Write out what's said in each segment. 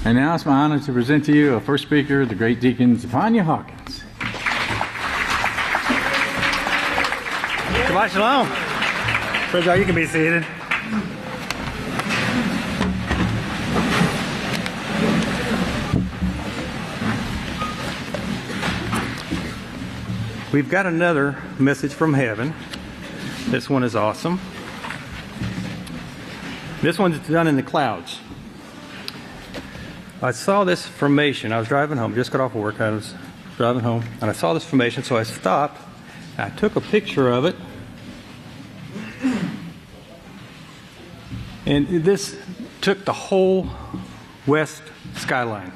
And now it's my honor to present to you our first speaker, the great deacon, Zephaniah Hawkins. Shabbat Shalom. Praise God, you can be seated. We've got another message from heaven. This one is awesome. This one's done in the clouds. I saw this formation. I was driving home. Just got off of work. I was driving home. And I saw this formation, so I stopped. I took a picture of it. And this took the whole west skyline.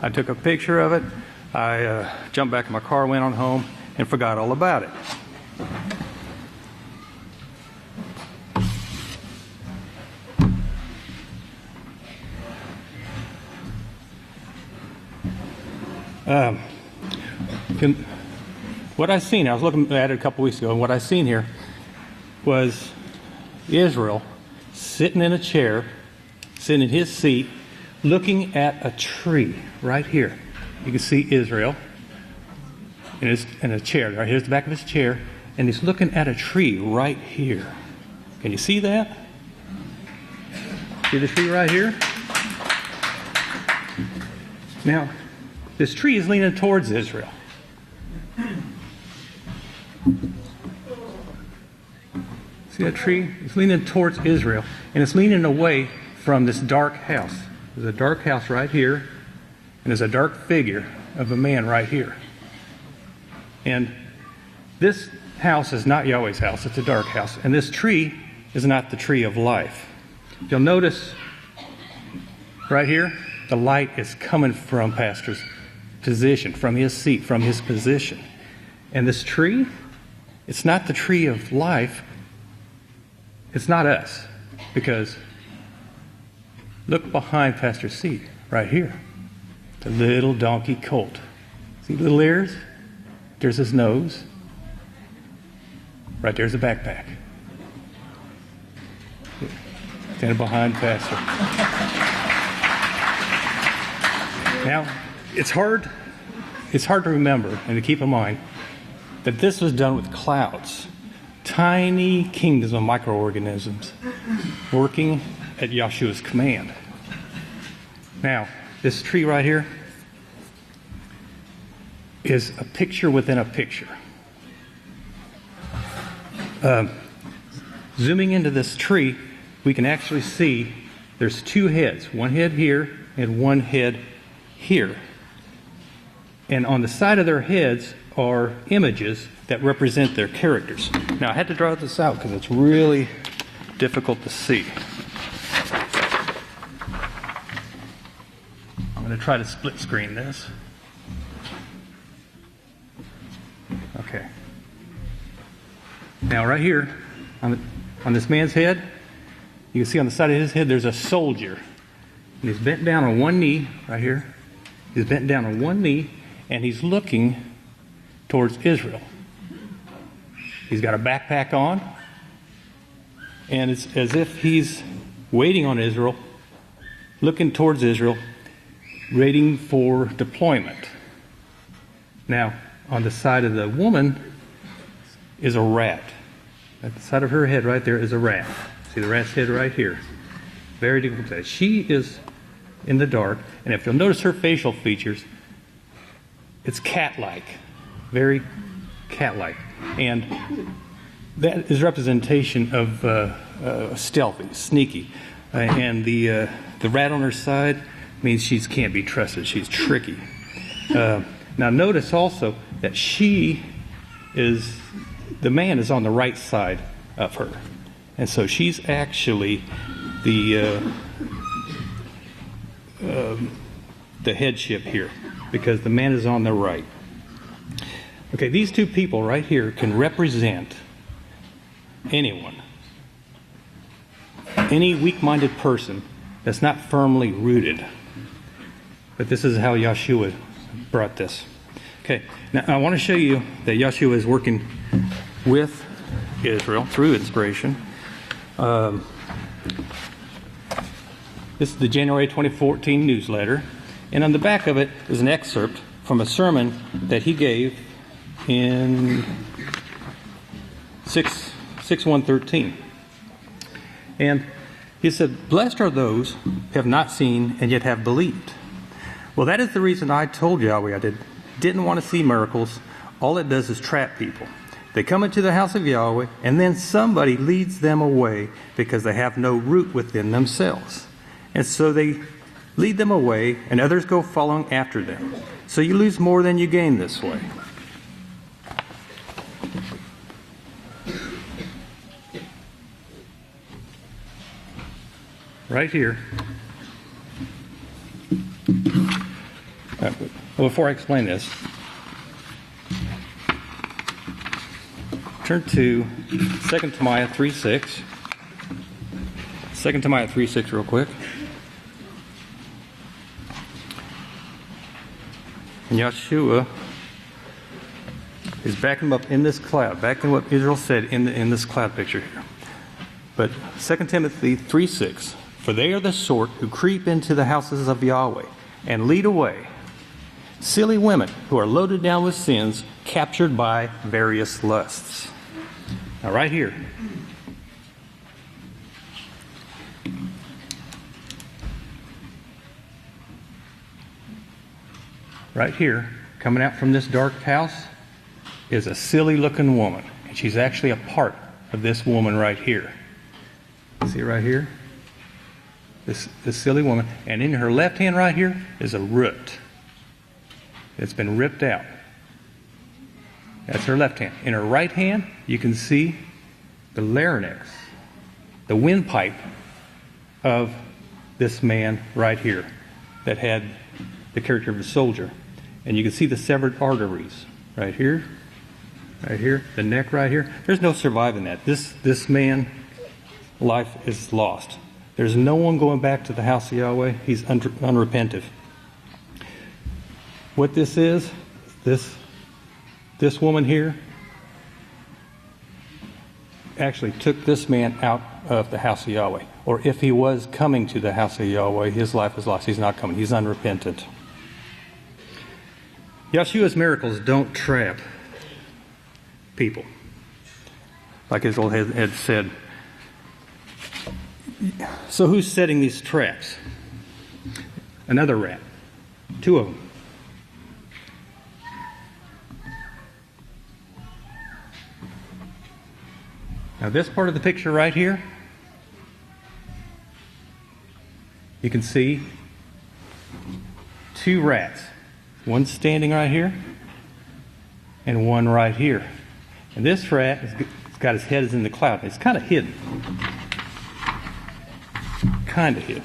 I took a picture of it. I jumped back in my car, went on home, and forgot all about it. What I seen, I was looking at it a couple weeks ago, and what I seen here was Yisrayl sitting in a chair, sitting in his seat, looking at a tree right here. You can see Yisrayl in a chair. Right here's the back of his chair, and he's looking at a tree right here. Can you see that? See the tree right here? Now, this tree is leaning towards Yisrayl. See that tree? It's leaning towards Yisrayl, and it's leaning away from this dark house. There's a dark house right here, and there's a dark figure of a man right here. And this house is not Yahweh's house, it's a dark house. And this tree is not the tree of life. You'll notice right here, the light is coming from Pastor's position, from his seat, from his position. And this tree, it's not the tree of life. It's not us. Because look behind Pastor's seat, right here. The little donkey colt. See the little ears? There's his nose. Right there's the backpack. Standing behind Pastor. Now, it's hard to remember and to keep in mind that this was done with clouds. Tiny kingdoms of microorganisms working at Yahshua's command. Now, this tree right here is a picture within a picture. Zooming into this tree, we can actually see there's two heads. One head here and one head here. And on the side of their heads are images that represent their characters. Now, I had to draw this out because it's really difficult to see. I'm going to try to split screen this. Okay. Now, right here, on this man's head, you can see on the side of his head there's a soldier. And he's bent down on one knee, right here. He's bent down on one knee, and he's looking towards Yisrayl. He's got a backpack on, and it's as if he's waiting on Yisrayl, looking towards Yisrayl, waiting for deployment. Now, on the side of the woman is a rat. At the side of her head right there is a rat. See the rat's head right here. Very difficult to say. She is in the dark, and if you'll notice her facial features, it's cat-like. Very cat-like. And that is representation of stealthy, sneaky. And the rat on her side means she can't be trusted. She's tricky. Now notice also that the man is on the right side of her. And so she's actually the headship here, because the man is on the right. Okay, these two people right here can represent anyone. Any weak-minded person that's not firmly rooted. But this is how Yahshua brought this. Okay, now I want to show you that Yahshua is working with Yisrayl through inspiration. This is the January 2014 newsletter. And on the back of it is an excerpt from a sermon that he gave in 6/1/13. And he said, "Blessed are those who have not seen and yet have believed." Well, that is the reason I told Yahweh I didn't want to see miracles. All it does is trap people. They come into the house of Yahweh, and then somebody leads them away because they have no root within themselves. And so they lead them away, and others go following after them. So you lose more than you gain this way. Right here. Before I explain this, turn to 2 Timothy 3:6. 2 Timothy 3:6 real quick. And Yeshua is backing up in this cloud, backing what Israel said in this cloud picture here. But 2 Timothy 3:6, "For they are the sort who creep into the houses of Yahweh and lead away silly women who are loaded down with sins, captured by various lusts." Now right here. Right here, coming out from this dark house, is a silly-looking woman. And she's actually a part of this woman right here. See right here? This silly woman. And in her left hand right here is a root. It's been ripped out. That's her left hand. In her right hand, you can see the larynx, the windpipe of this man right here that had the character of a soldier. And you can see the severed arteries right here, the neck right here. There's no surviving that. This man, life is lost. There's no one going back to the house of Yahweh. He's unrepentant. What this is, this woman here actually took this man out of the house of Yahweh. Or if he was coming to the house of Yahweh, his life is lost. He's not coming. He's unrepentant. Yeshua's miracles don't trap people. Like Israel had said. So who's setting these traps? Another rat. Two of them. Now this part of the picture right here, you can see two rats. One standing right here, and one right here. And this rat has got his head is in the cloud. It's kind of hidden. Kind of hidden.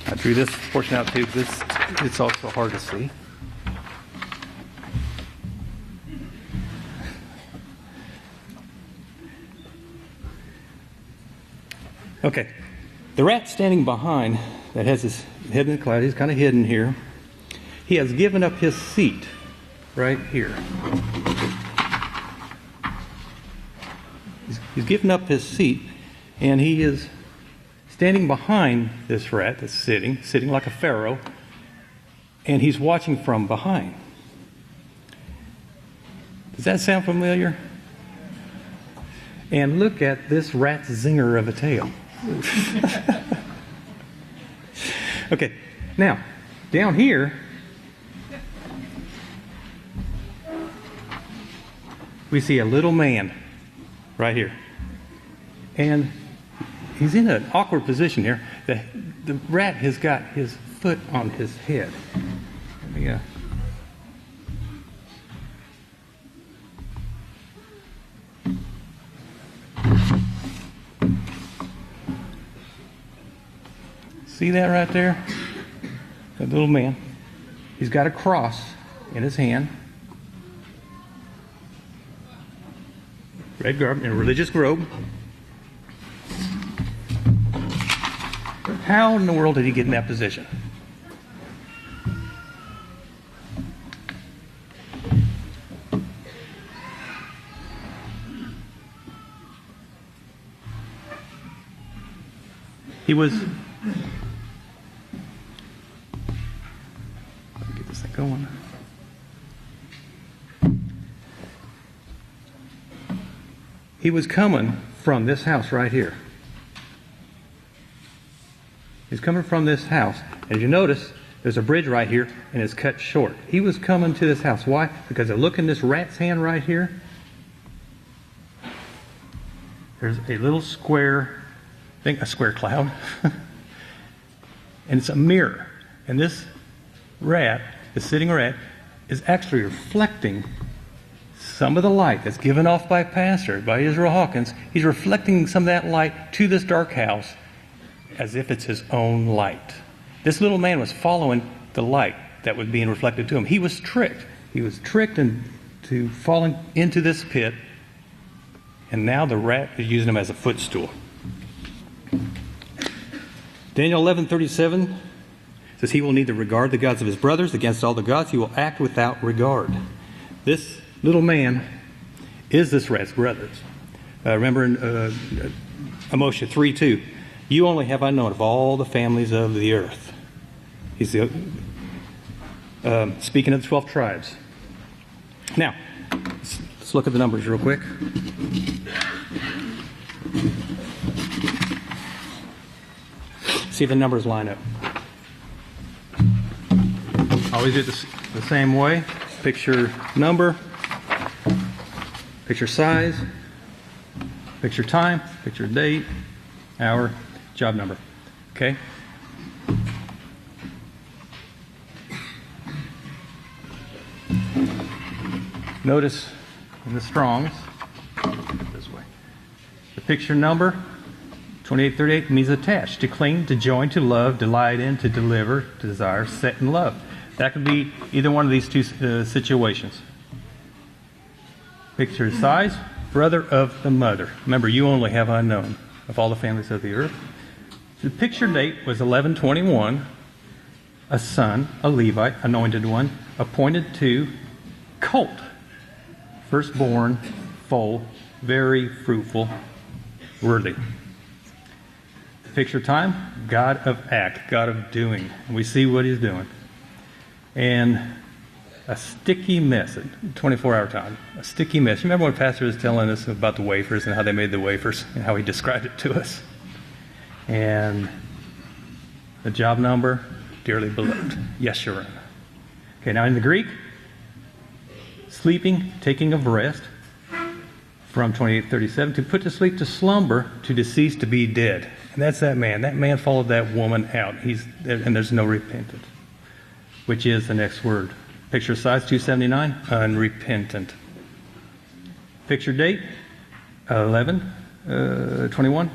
I drew this portion out too. It's also hard to see. Okay. The rat standing behind that has his head in the cloud, he's kind of hidden here. He has given up his seat right here. He's given up his seat, and he is standing behind this rat that's sitting like a pharaoh, and he's watching from behind. Does that sound familiar? And look at this rat's zinger of a tail. Okay, now, down here, we see a little man right here. And he's in an awkward position here. The rat has got his foot on his head. Yeah. See that right there? That little man. He's got a cross in his hand. Red garb, in a religious robe. How in the world did he get in that position? Is that going? He was coming from this house right here. He's coming from this house. As you notice, there's a bridge right here, and it's cut short. He was coming to this house. Why? Because look in this rat's hand right here. There's a little square, I think a square cloud. And it's a mirror. And this rat, the sitting rat, is actually reflecting some of the light that's given off by Pastor, by Yisrayl Hawkins. He's reflecting some of that light to this dark house as if it's his own light. This little man was following the light that was being reflected to him. He was tricked. He was tricked into falling into this pit, and now the rat is using him as a footstool. Daniel 11:37 says, he will neither regard the gods of his brothers against all the gods. He will act without regard. This little man is this rat's brothers. Remember in Amos 3:2, you only have I known of all the families of the earth. He's speaking of the 12 tribes. Now, let's look at the numbers real quick. See if the numbers line up. Always do it the same way. Picture number, picture size, picture time, picture date, hour, job number. Okay? Notice in the Strongs, this way, the picture number 2838 means attached, to cling, to join, to love, delight in, to deliver, to desire, set in love. That could be either one of these two situations. Picture size, brother of the mother. Remember, you only have unknown of all the families of the earth. The picture date was 11/21. A son, a Levite, anointed one, appointed to colt, firstborn, foal, very fruitful, worthy. Picture time, God of act, God of doing. We see what he's doing. And a sticky mess at 24-hour time. A sticky mess. You remember when Pastor was telling us about the wafers and how they made the wafers and how he described it to us? And the job number, dearly beloved, Yeshurun. Okay, now in the Greek, sleeping, taking of rest, from 28:37, to put to sleep, to slumber, to decease, to be dead. And that's that man. That man followed that woman out. And there's no repentance, which is the next word. Picture size 279, unrepentant. Picture date 11/21,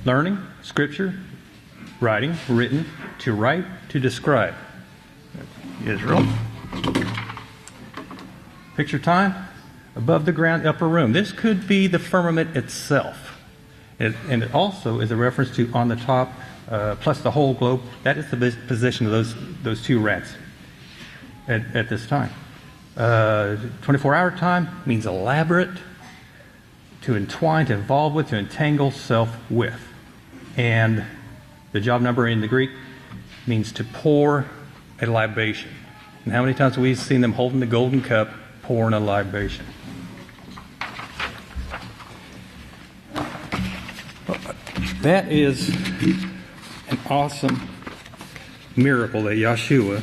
learning, scripture, writing, written, to write, to describe. Israel. Picture time, above the ground, upper room. This could be the firmament itself. And it also is a reference to on the top, plus the whole globe. That is the position of those two rats at this time. 24-hour time means elaborate, to entwine, to involve with, to entangle self with. And the job number in the Greek means to pour a libation. And how many times have we seen them holding the golden cup, pouring a libation? That is an awesome miracle that Yahshua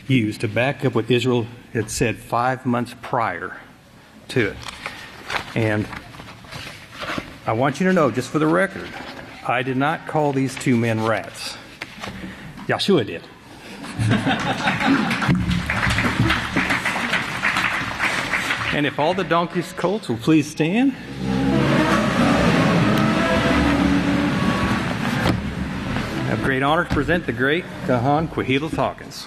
used to back up what Israel had said 5 months prior to it. And I want you to know, just for the record, I did not call these two men rats. Yahshua did. And if all the donkeys' colts will please stand. I have great honor to present the great Kahan Quahilas Hawkins.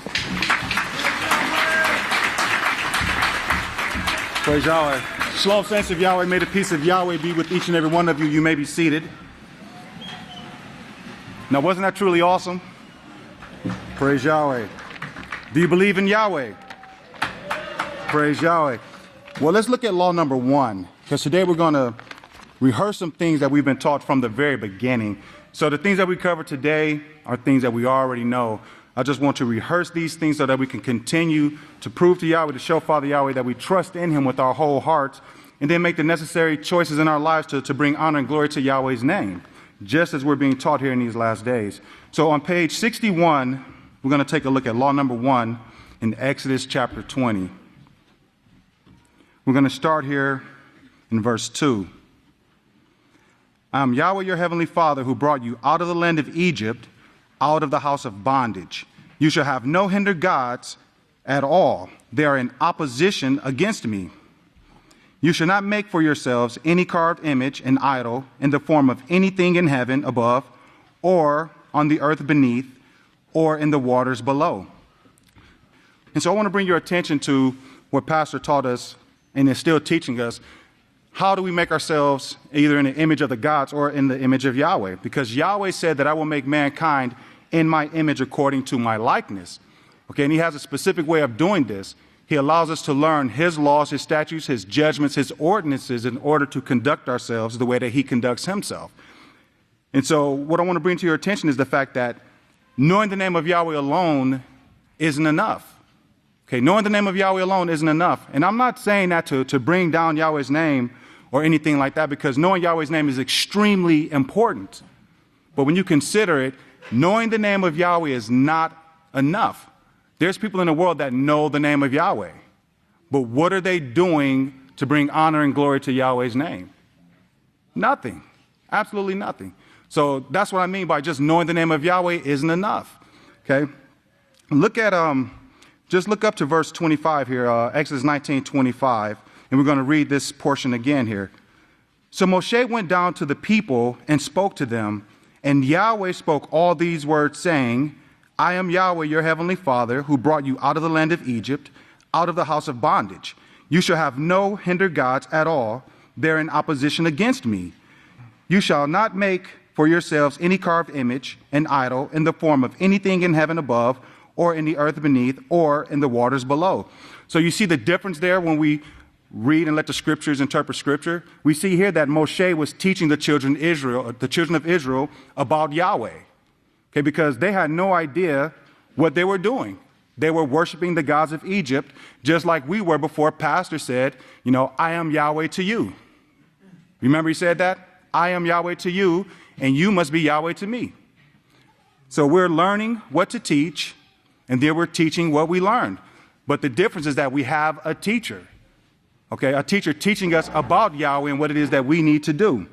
Praise Yahweh. Shalom, saints of Yahweh. May the peace of Yahweh be with each and every one of you. You may be seated. Now, wasn't that truly awesome? Praise Yahweh. Do you believe in Yahweh? Praise Yahweh. Well, let's look at law number 1, because today we're going to rehearse some things that we've been taught from the very beginning. So the things that we cover today are things that we already know. I just want to rehearse these things so that we can continue to prove to Yahweh, to show Father Yahweh that we trust in him with our whole hearts, and then make the necessary choices in our lives to bring honor and glory to Yahweh's name, just as we're being taught here in these last days. So on page 61, we're going to take a look at law number 1 in Exodus chapter 20. We're going to start here in verse 2. I am Yahweh your heavenly Father who brought you out of the land of Egypt, out of the house of bondage. You shall have no hinder gods at all. They are in opposition against me. You shall not make for yourselves any carved image, an idol, in the form of anything in heaven above, or on the earth beneath, or in the waters below. And so I want to bring your attention to what Pastor taught us and is still teaching us. How do we make ourselves either in the image of the gods or in the image of Yahweh? Because Yahweh said that I will make mankind in my image according to my likeness. Okay, and he has a specific way of doing this. He allows us to learn his laws, his statutes, his judgments, his ordinances in order to conduct ourselves the way that he conducts himself. And so what I want to bring to your attention is the fact that knowing the name of Yahweh alone isn't enough. Okay, knowing the name of Yahweh alone isn't enough. And I'm not saying that to bring down Yahweh's name or anything like that, because knowing Yahweh's name is extremely important. But when you consider it, knowing the name of Yahweh is not enough. There's people in the world that know the name of Yahweh, but what are they doing to bring honor and glory to Yahweh's name? Nothing. Absolutely nothing. So that's what I mean by just knowing the name of Yahweh isn't enough. Okay? Look at just look up to verse 25 here, Exodus 19:25, and we're going to read this portion again here. So Moshe went down to the people and spoke to them, and Yahweh spoke all these words, saying, I am Yahweh your heavenly Father, who brought you out of the land of Egypt, out of the house of bondage. You shall have no hinder gods at all. They're in opposition against me. You shall not make for yourselves any carved image, an idol, in the form of anything in heaven above, or in the earth beneath, or in the waters below. So you see the difference there when we read and let the scriptures interpret scripture. We see here that Moshe was teaching the children of Israel about Yahweh. Okay, because they had no idea what they were doing. They were worshiping the gods of Egypt, just like we were before Pastor said, I am Yahweh to you. Remember he said that? I am Yahweh to you, and you must be Yahweh to me. So we're learning what to teach, and then we're teaching what we learned. But the difference is that we have a teacher, okay, a teacher teaching us about Yahweh and what it is that we need to do.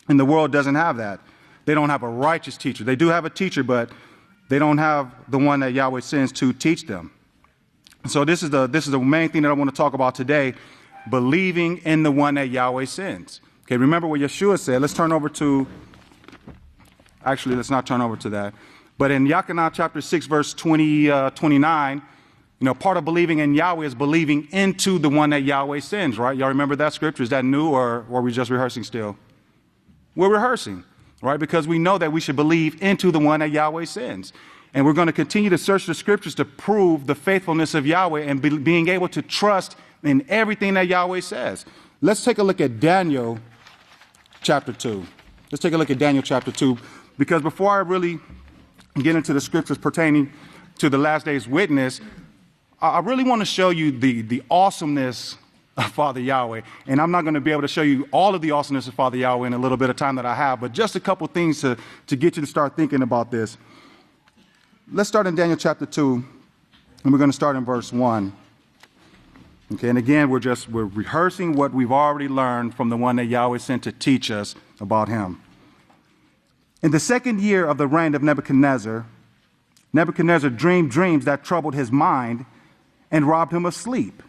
And the world doesn't have that. They don't have a righteous teacher. They do have a teacher, but they don't have the one that Yahweh sends to teach them. So this is the main thing that I want to talk about today, believing in the one that Yahweh sends. Okay, remember what Yeshua said. Let's not turn over to that. But in Yachanah chapter 6, verse 29, part of believing in Yahweh is believing into the one that Yahweh sends, right? Y'all remember that scripture? Is that new, or are we just rehearsing still? We're rehearsing. Right? Because we know that we should believe into the one that Yahweh sends. And we're going to continue to search the scriptures to prove the faithfulness of Yahweh and being able to trust in everything that Yahweh says. Let's take a look at Daniel chapter 2. Let's take a look at Daniel chapter 2. Because before I really get into the scriptures pertaining to the last day's witness, I really want to show you the awesomeness of Father Yahweh. And I'm not going to be able to show you all of the awesomeness of Father Yahweh in a little bit of time that I have, but just a couple things to get you to start thinking about this. Let's start in Daniel chapter 2, and we're going to start in verse 1. Okay, and again, we're rehearsing what we've already learned from the one that Yahweh sent to teach us about him. In the second year of the reign of Nebuchadnezzar, Nebuchadnezzar dreamed dreams that troubled his mind and robbed him of sleep.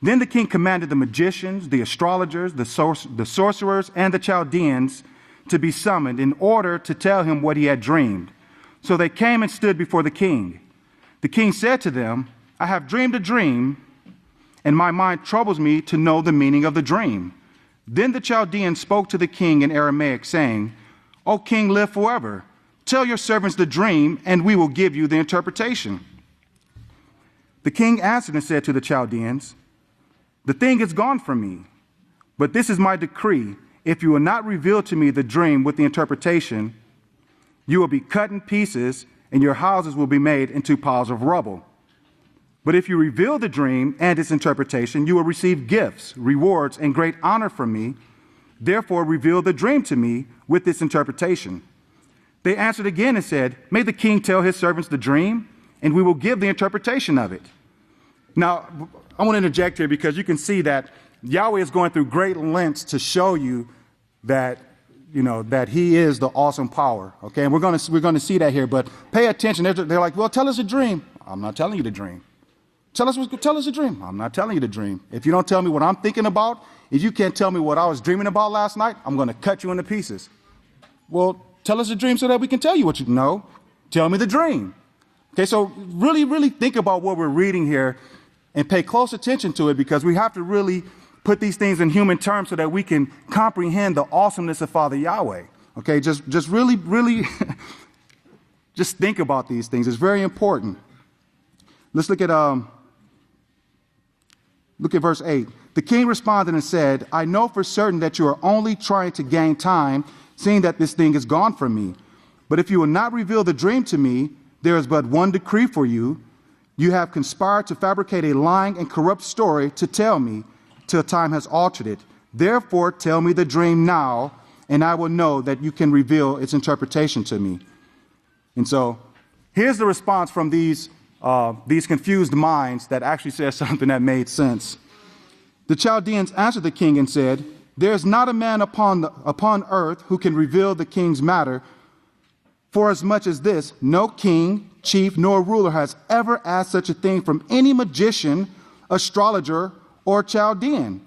Then the king commanded the magicians, the astrologers, the sorcerers, and the Chaldeans to be summoned in order to tell him what he had dreamed. So they came and stood before the king. The king said to them, I have dreamed a dream, and my mind troubles me to know the meaning of the dream. Then the Chaldeans spoke to the king in Aramaic, saying, O king, live forever. Tell your servants the dream, and we will give you the interpretation. The king answered and said to the Chaldeans, the thing is gone from me, but this is my decree. If you will not reveal to me the dream with the interpretation, you will be cut in pieces and your houses will be made into piles of rubble. But if you reveal the dream and its interpretation, you will receive gifts, rewards, and great honor from me. Therefore, reveal the dream to me with its interpretation." They answered again and said, "May the king tell his servants the dream, and we will give the interpretation of it." Now, I want to interject here because you can see that Yahweh is going through great lengths to show you that, that he is the awesome power. Okay, and we're going to see that here, but pay attention. They're like, "Well, tell us a dream." I'm not telling you the dream. Tell us a dream. I'm not telling you the dream. If you don't tell me what I'm thinking about, if you can't tell me what I was dreaming about last night, I'm going to cut you into pieces. Well, tell us a dream so that we can tell you what you know. Tell me the dream. Okay, so really, really think about what we're reading here and pay close attention to it, because we have to really put these things in human terms so that we can comprehend the awesomeness of Father Yahweh. Okay, just really, really just think about these things. It's very important. Let's look at verse 8. The king responded and said, "I know for certain that you are only trying to gain time, seeing that this thing is gone from me. But if you will not reveal the dream to me, there is but one decree for you. You have conspired to fabricate a lying and corrupt story to tell me, till time has altered it. Therefore, tell me the dream now, and I will know that you can reveal its interpretation to me." And so here's the response from these confused minds that actually says something that made sense. The Chaldeans answered the king and said, "There is not a man upon earth who can reveal the king's matter. For as much as this, no king, chief, nor ruler has ever asked such a thing from any magician, astrologer, or Chaldean.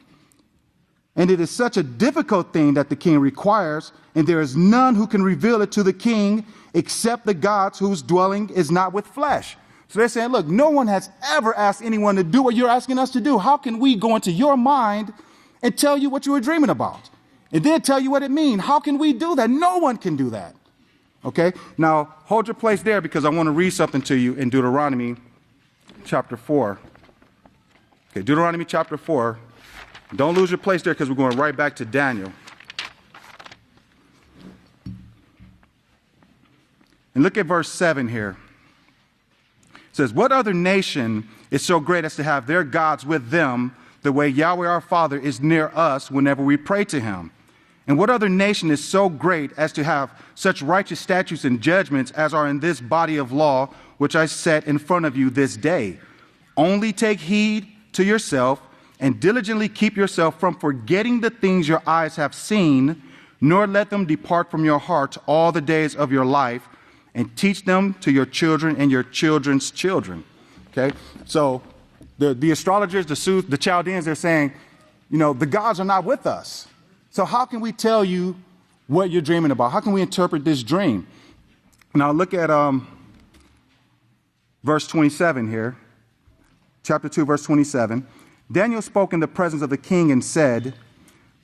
And it is such a difficult thing that the king requires, and there is none who can reveal it to the king except the gods whose dwelling is not with flesh." So they're saying, look, no one has ever asked anyone to do what you're asking us to do. How can we go into your mind and tell you what you were dreaming about and then tell you what it means? How can we do that? No one can do that. Okay, now hold your place there, because I want to read something to you in Deuteronomy chapter 4. Okay, Deuteronomy chapter 4. Don't lose your place there, because we're going right back to Daniel. And look at verse 7 here. It says, "What other nation is so great as to have their gods with them the way Yahweh our Father is near us whenever we pray to him? And what other nation is so great as to have such righteous statutes and judgments as are in this body of law, which I set in front of you this day? Only take heed to yourself and diligently keep yourself from forgetting the things your eyes have seen, nor let them depart from your heart all the days of your life, and teach them to your children and your children's children." Okay, so the astrologers, the Chaldeans, they're saying, the gods are not with us. So how can we tell you what you're dreaming about? How can we interpret this dream? Now look at verse 27 here. Chapter 2, verse 27. "Daniel spoke in the presence of the king and said,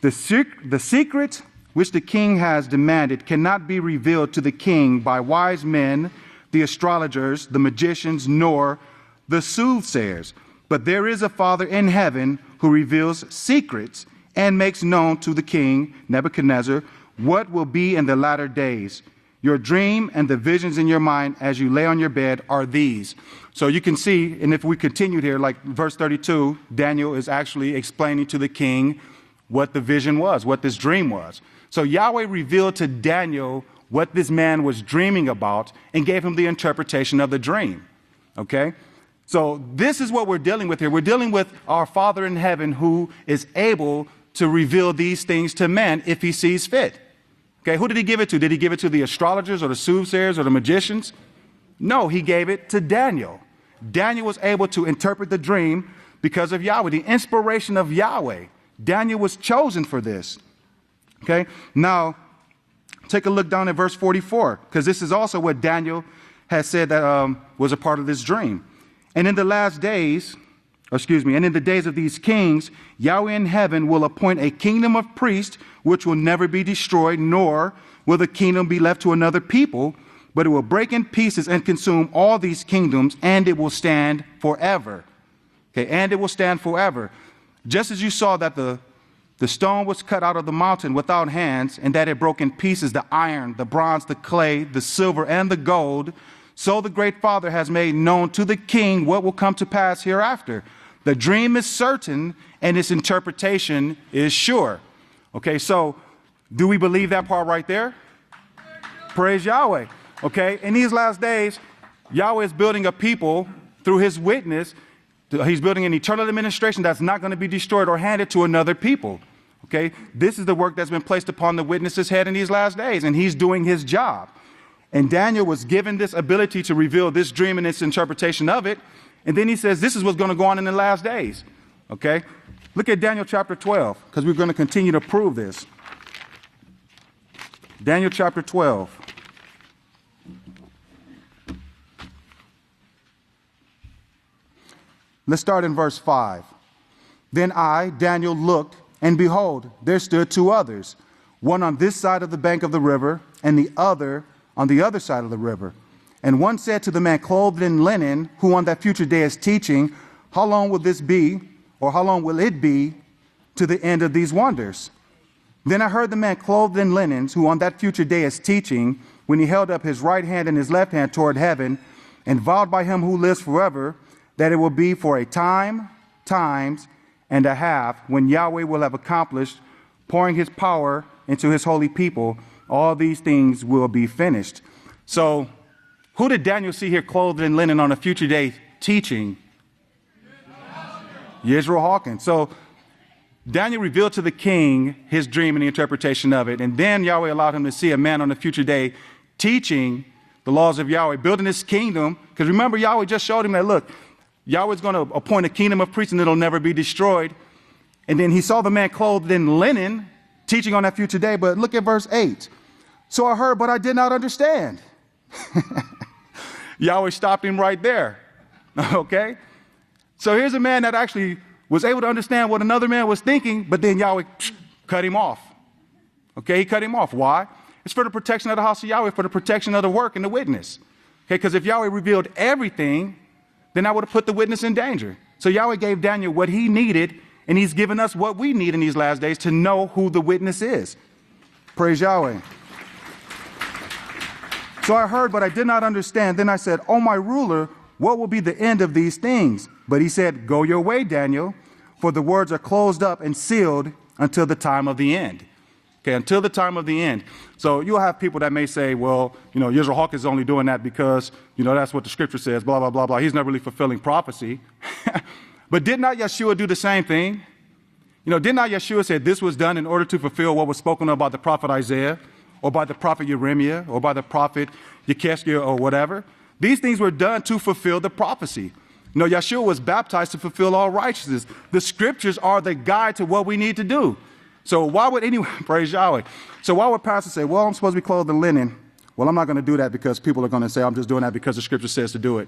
the secret which the king has demanded cannot be revealed to the king by wise men, the astrologers, the magicians, nor the soothsayers. But there is a Father in heaven who reveals secrets and makes known to the king, Nebuchadnezzar, what will be in the latter days. Your dream and the visions in your mind as you lay on your bed are these." So you can see, and if we continued here, like verse 32, Daniel is actually explaining to the king what the vision was, what this dream was. So Yahweh revealed to Daniel what this man was dreaming about and gave him the interpretation of the dream. Okay? So this is what we're dealing with here. We're dealing with our Father in heaven who is able to reveal these things to man if he sees fit. Okay, who did he give it to? Did he give it to the astrologers or the soothsayers or the magicians? No, he gave it to Daniel. Daniel was able to interpret the dream because of Yahweh, the inspiration of Yahweh. Daniel was chosen for this. Okay, now take a look down at verse 44, because this is also what Daniel has said that was a part of this dream. "And in the last days, and in the days of these kings, Yahweh in heaven will appoint a kingdom of priests which will never be destroyed, nor will the kingdom be left to another people, but it will break in pieces and consume all these kingdoms, and it will stand forever." Okay, and it will stand forever. Just as you saw that the stone was cut out of the mountain without hands, and that it broke in pieces the iron, the bronze, the clay, the silver, and the gold, so the great Father has made known to the king what will come to pass hereafter. The dream is certain and its interpretation is sure. Okay, so do we believe that part right there? Praise Yahweh. Okay, in these last days, Yahweh is building a people through his witness. He's building an eternal administration that's not going to be destroyed or handed to another people. Okay, this is the work that's been placed upon the witness's head in these last days, and he's doing his job. And Daniel was given this ability to reveal this dream and its interpretation of it. And then he says, this is what's going to go on in the last days. Okay, look at Daniel chapter 12, because we're going to continue to prove this. Daniel chapter 12. Let's start in verse 5. Then I, Daniel, looked, and behold, there stood two others, one on this side of the bank of the river, and the other on the other side of the river. And one said to the man clothed in linen, who on that future day is teaching, how long will this be, or how long will it be to the end of these wonders? Then I heard the man clothed in linens, who on that future day is teaching, when he held up his right hand and his left hand toward heaven, and vowed by him who lives forever, that it will be for a time, times, and a half, when Yahweh will have accomplished, pouring his power into his holy people, all these things will be finished. So, who did Daniel see here clothed in linen on a future day teaching? Yisrayl Hawkins. So, Daniel revealed to the king his dream and the interpretation of it, and then Yahweh allowed him to see a man on a future day teaching the laws of Yahweh, building his kingdom, because remember, Yahweh just showed him that, look, Yahweh's going to appoint a kingdom of priests and it'll never be destroyed. And then he saw the man clothed in linen teaching on that future day. But look at verse 8. So I heard, but I did not understand. Yahweh stopped him right there. Okay. So here's a man that actually was able to understand what another man was thinking, but then Yahweh cut him off. Okay. He cut him off. Why? It's for the protection of the house of Yahweh, for the protection of the work and the witness. Okay. Because if Yahweh revealed everything, then I would have put the witness in danger. So Yahweh gave Daniel what he needed, and he's given us what we need in these last days to know who the witness is. Praise Yahweh. So I heard, but I did not understand. Then I said, oh, my ruler, what will be the end of these things? But he said, go your way, Daniel, for the words are closed up and sealed until the time of the end. Okay, until the time of the end. So you'll have people that may say, well, Yisrayl Hawkins is only doing that because, that's what the scripture says, blah, blah, blah, blah. He's not really fulfilling prophecy. But did not Yeshua do the same thing? Did not Yeshua say this was done in order to fulfill what was spoken about the prophet Isaiah, or by the prophet Jeremiah, or by the prophet Yekeskia, or whatever? These things were done to fulfill the prophecy. Yeshua was baptized to fulfill all righteousness. The scriptures are the guide to what we need to do. So why would anyone, praise Yahweh. So why would pastors say, well, I'm supposed to be clothed in linen. Well, I'm not going to do that because people are going to say I'm just doing that because the scripture says to do it.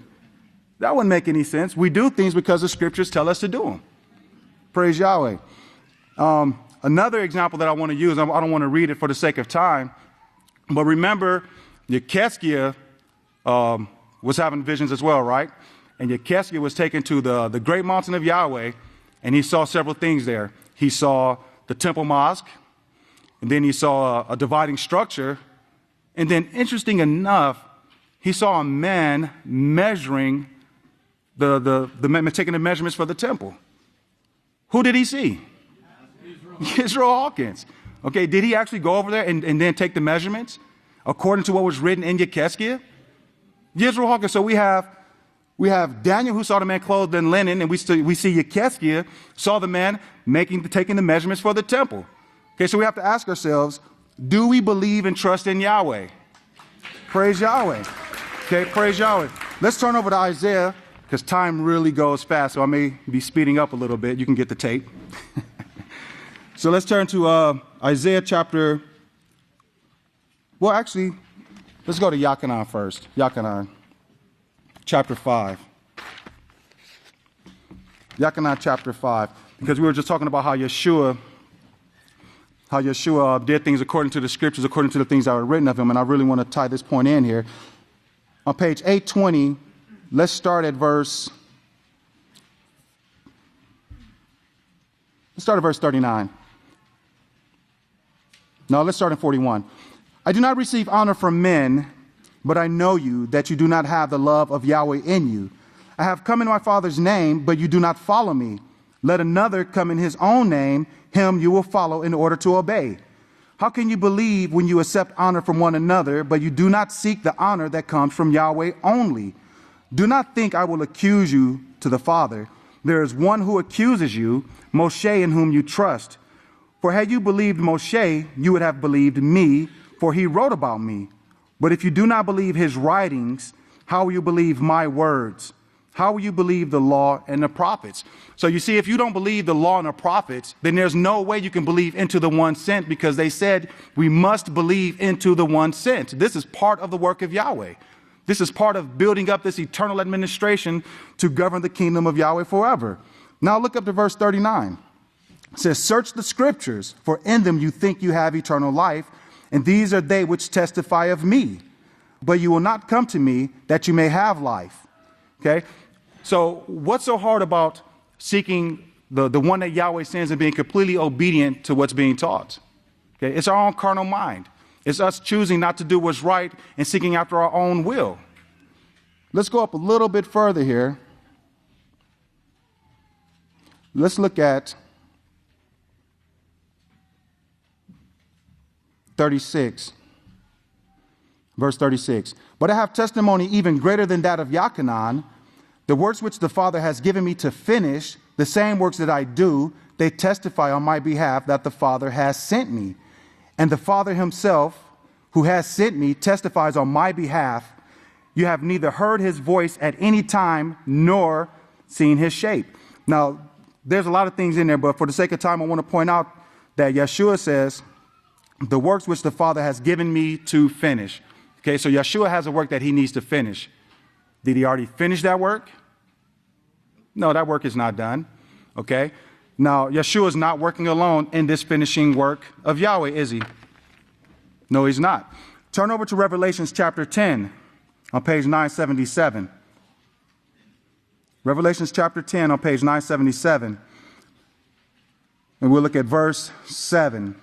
That wouldn't make any sense. We do things because the scriptures tell us to do them. Praise Yahweh. Another example that I want to use, I don't want to read it for the sake of time, but remember Yekeskia was having visions as well, right? And Yekeskia was taken to the great mountain of Yahweh, and he saw several things there. He saw the temple mosque, and then he saw a dividing structure, and then interesting enough, he saw a man measuring taking the measurements for the temple. Who did he see? Yisrayl Hawkins. Okay, did he actually go over there and then take the measurements according to what was written in Yekeskia? Yisrayl Hawkins. So we have Daniel, who saw the man clothed in linen, and we see Yekeskia saw the man taking the measurements for the temple. Okay, so we have to ask ourselves, do we believe and trust in Yahweh? Praise Yahweh. Okay, praise Yahweh. Let's turn over to Isaiah, because time really goes fast, so I may be speeding up a little bit. You can get the tape. So let's turn to Isaiah chapter, well, actually, let's go to Yachanan first. Yachanan, chapter 5. Yachanan chapter 5, because we were just talking about how Yeshua did things according to the scriptures, according to the things that were written of him, and I really want to tie this point in here. On page 820, let's start at verse 39. No, let's start in 41. I do not receive honor from men, but I know you, that you do not have the love of Yahweh in you. I have come in my Father's name, but you do not follow me. Let another come in his own name, him you will follow in order to obey. How can you believe when you accept honor from one another, but you do not seek the honor that comes from Yahweh only? Do not think I will accuse you to the Father. There is one who accuses you, Moshe, in whom you trust. For had you believed Moshe, you would have believed me, for he wrote about me. But if you do not believe his writings, how will you believe my words? How will you believe the law and the prophets? So you see, if you don't believe the law and the prophets, then there's no way you can believe into the one sent, because they said we must believe into the one sent. This is part of the work of Yahweh. This is part of building up this eternal administration to govern the kingdom of Yahweh forever. Now look up to verse 39. It says, search the scriptures, for in them you think you have eternal life, and these are they which testify of me. But you will not come to me that you may have life. Okay? So what's so hard about seeking the one that Yahweh sends and being completely obedient to what's being taught? Okay? It's our own carnal mind. It's us choosing not to do what's right and seeking after our own will. Let's go up a little bit further here. Let's look at 36. Verse 36. But I have testimony even greater than that of Yachanan. The works which the Father has given me to finish, the same works that I do, they testify on my behalf that the Father has sent me. And the Father himself, who has sent me, testifies on my behalf. You have neither heard his voice at any time nor seen his shape. Now, there's a lot of things in there, but for the sake of time, I want to point out that Yeshua says, the works which the Father has given me to finish. Okay, so Yeshua has a work that he needs to finish. Did he already finish that work? No, that work is not done. Okay, now Yeshua is not working alone in this finishing work of Yahweh, is he? No, he's not. Turn over to Revelations chapter 10 on page 977. Revelations chapter 10 on page 977. And we'll look at verse 7.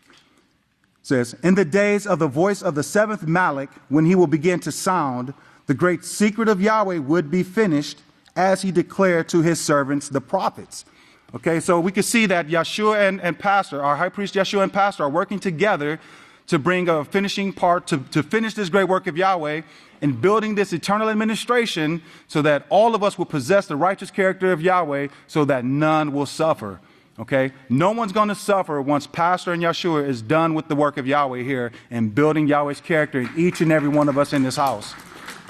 It says, in the days of the voice of the seventh Malach, when he will begin to sound, the great secret of Yahweh would be finished, as he declared to his servants, the prophets. Okay, so we can see that Yeshua and Pastor, our high priest Yeshua and Pastor, are working together to bring a finishing part, to finish this great work of Yahweh and building this eternal administration so that all of us will possess the righteous character of Yahweh so that none will suffer. Okay, no one's going to suffer once Pastor and Yeshua is done with the work of Yahweh here and building Yahweh's character in each and every one of us in this house.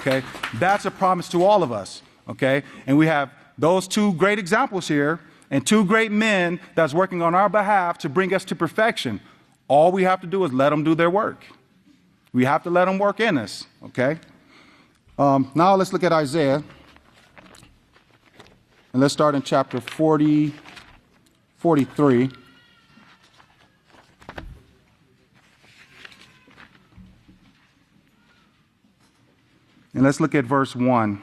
Okay, that's a promise to all of us. Okay, and we have those two great examples here and two great men that's working on our behalf to bring us to perfection. All we have to do is let them do their work. We have to let them work in us. Okay, now let's look at Isaiah, and let's start in chapter 43. And let's look at verse 1.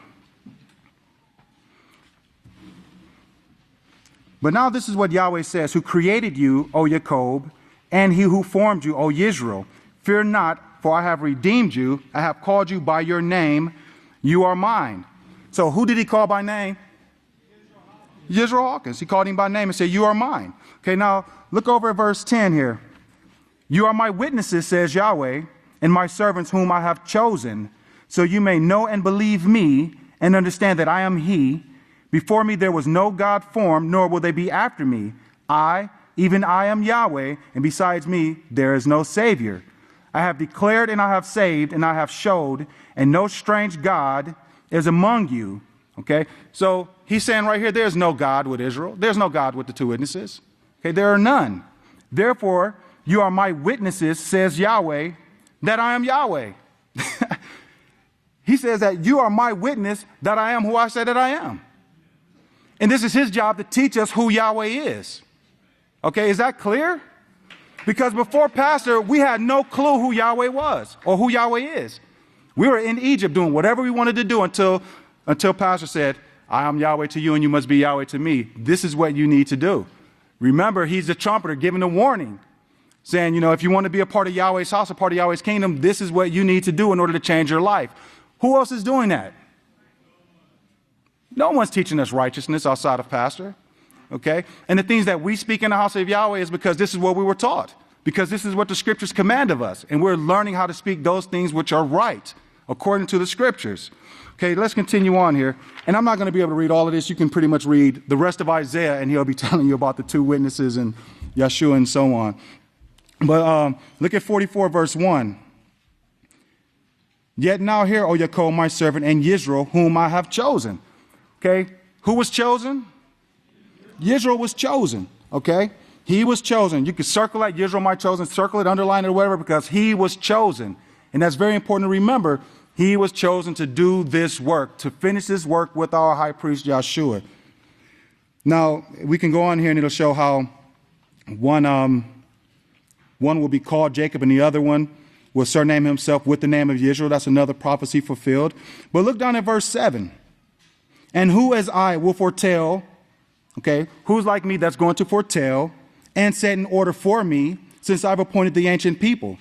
But now this is what Yahweh says, who created you, O Jacob, and he who formed you, O Yisrayl. Fear not, for I have redeemed you. I have called you by your name. You are mine. So who did he call by name? Yisrael Hawkins. He called him by name and said, you are mine. Okay, now look over at verse 10 here. You are my witnesses, says Yahweh, and my servants whom I have chosen, so you may know and believe me and understand that I am he. Before me there was no God formed, nor will they be after me. I, even I am Yahweh, and besides me there is no Savior. I have declared and I have saved and I have showed, and no strange God is among you. Okay, so he's saying right here, there's no God with Israel. There's no God with the two witnesses. Okay, there are none. Therefore, you are my witnesses, says Yahweh, that I am Yahweh. He says that you are my witness that I am who I say that I am. And this is his job to teach us who Yahweh is. Okay, is that clear? Because before Pastor, we had no clue who Yahweh was or who Yahweh is. We were in Egypt doing whatever we wanted to do until Pastor said, I am Yahweh to you and you must be Yahweh to me. This is what you need to do. Remember, he's the trumpeter giving a warning. saying, if you want to be a part of Yahweh's house, a part of Yahweh's kingdom, this is what you need to do in order to change your life. Who else is doing that? No one's teaching us righteousness outside of pastor. Okay? And the things that we speak in the house of Yahweh is because this is what we were taught, because this is what the scriptures command of us. And we're learning how to speak those things which are right according to the scriptures. Okay, let's continue on here. And I'm not going to be able to read all of this. You can pretty much read the rest of Isaiah, and he'll be telling you about the two witnesses and Yeshua and so on. But look at 44, verse 1. Yet now hear, O Yaakov, my servant, and Yisrayl, whom I have chosen. Okay, who was chosen? Yisrayl was chosen. Okay, he was chosen. You can circle that, Yisrayl, my chosen, circle it, underline it, or whatever, because he was chosen. And that's very important to remember. He was chosen to do this work, to finish this work with our high priest, Yeshua. Now, we can go on here and it'll show how one will be called Jacob and the other one will surname himself with the name of Yisrael. That's another prophecy fulfilled. But look down at verse 7. And who as I will foretell, okay, who's like me that's going to foretell and set in order for me, since I've appointed the ancient people.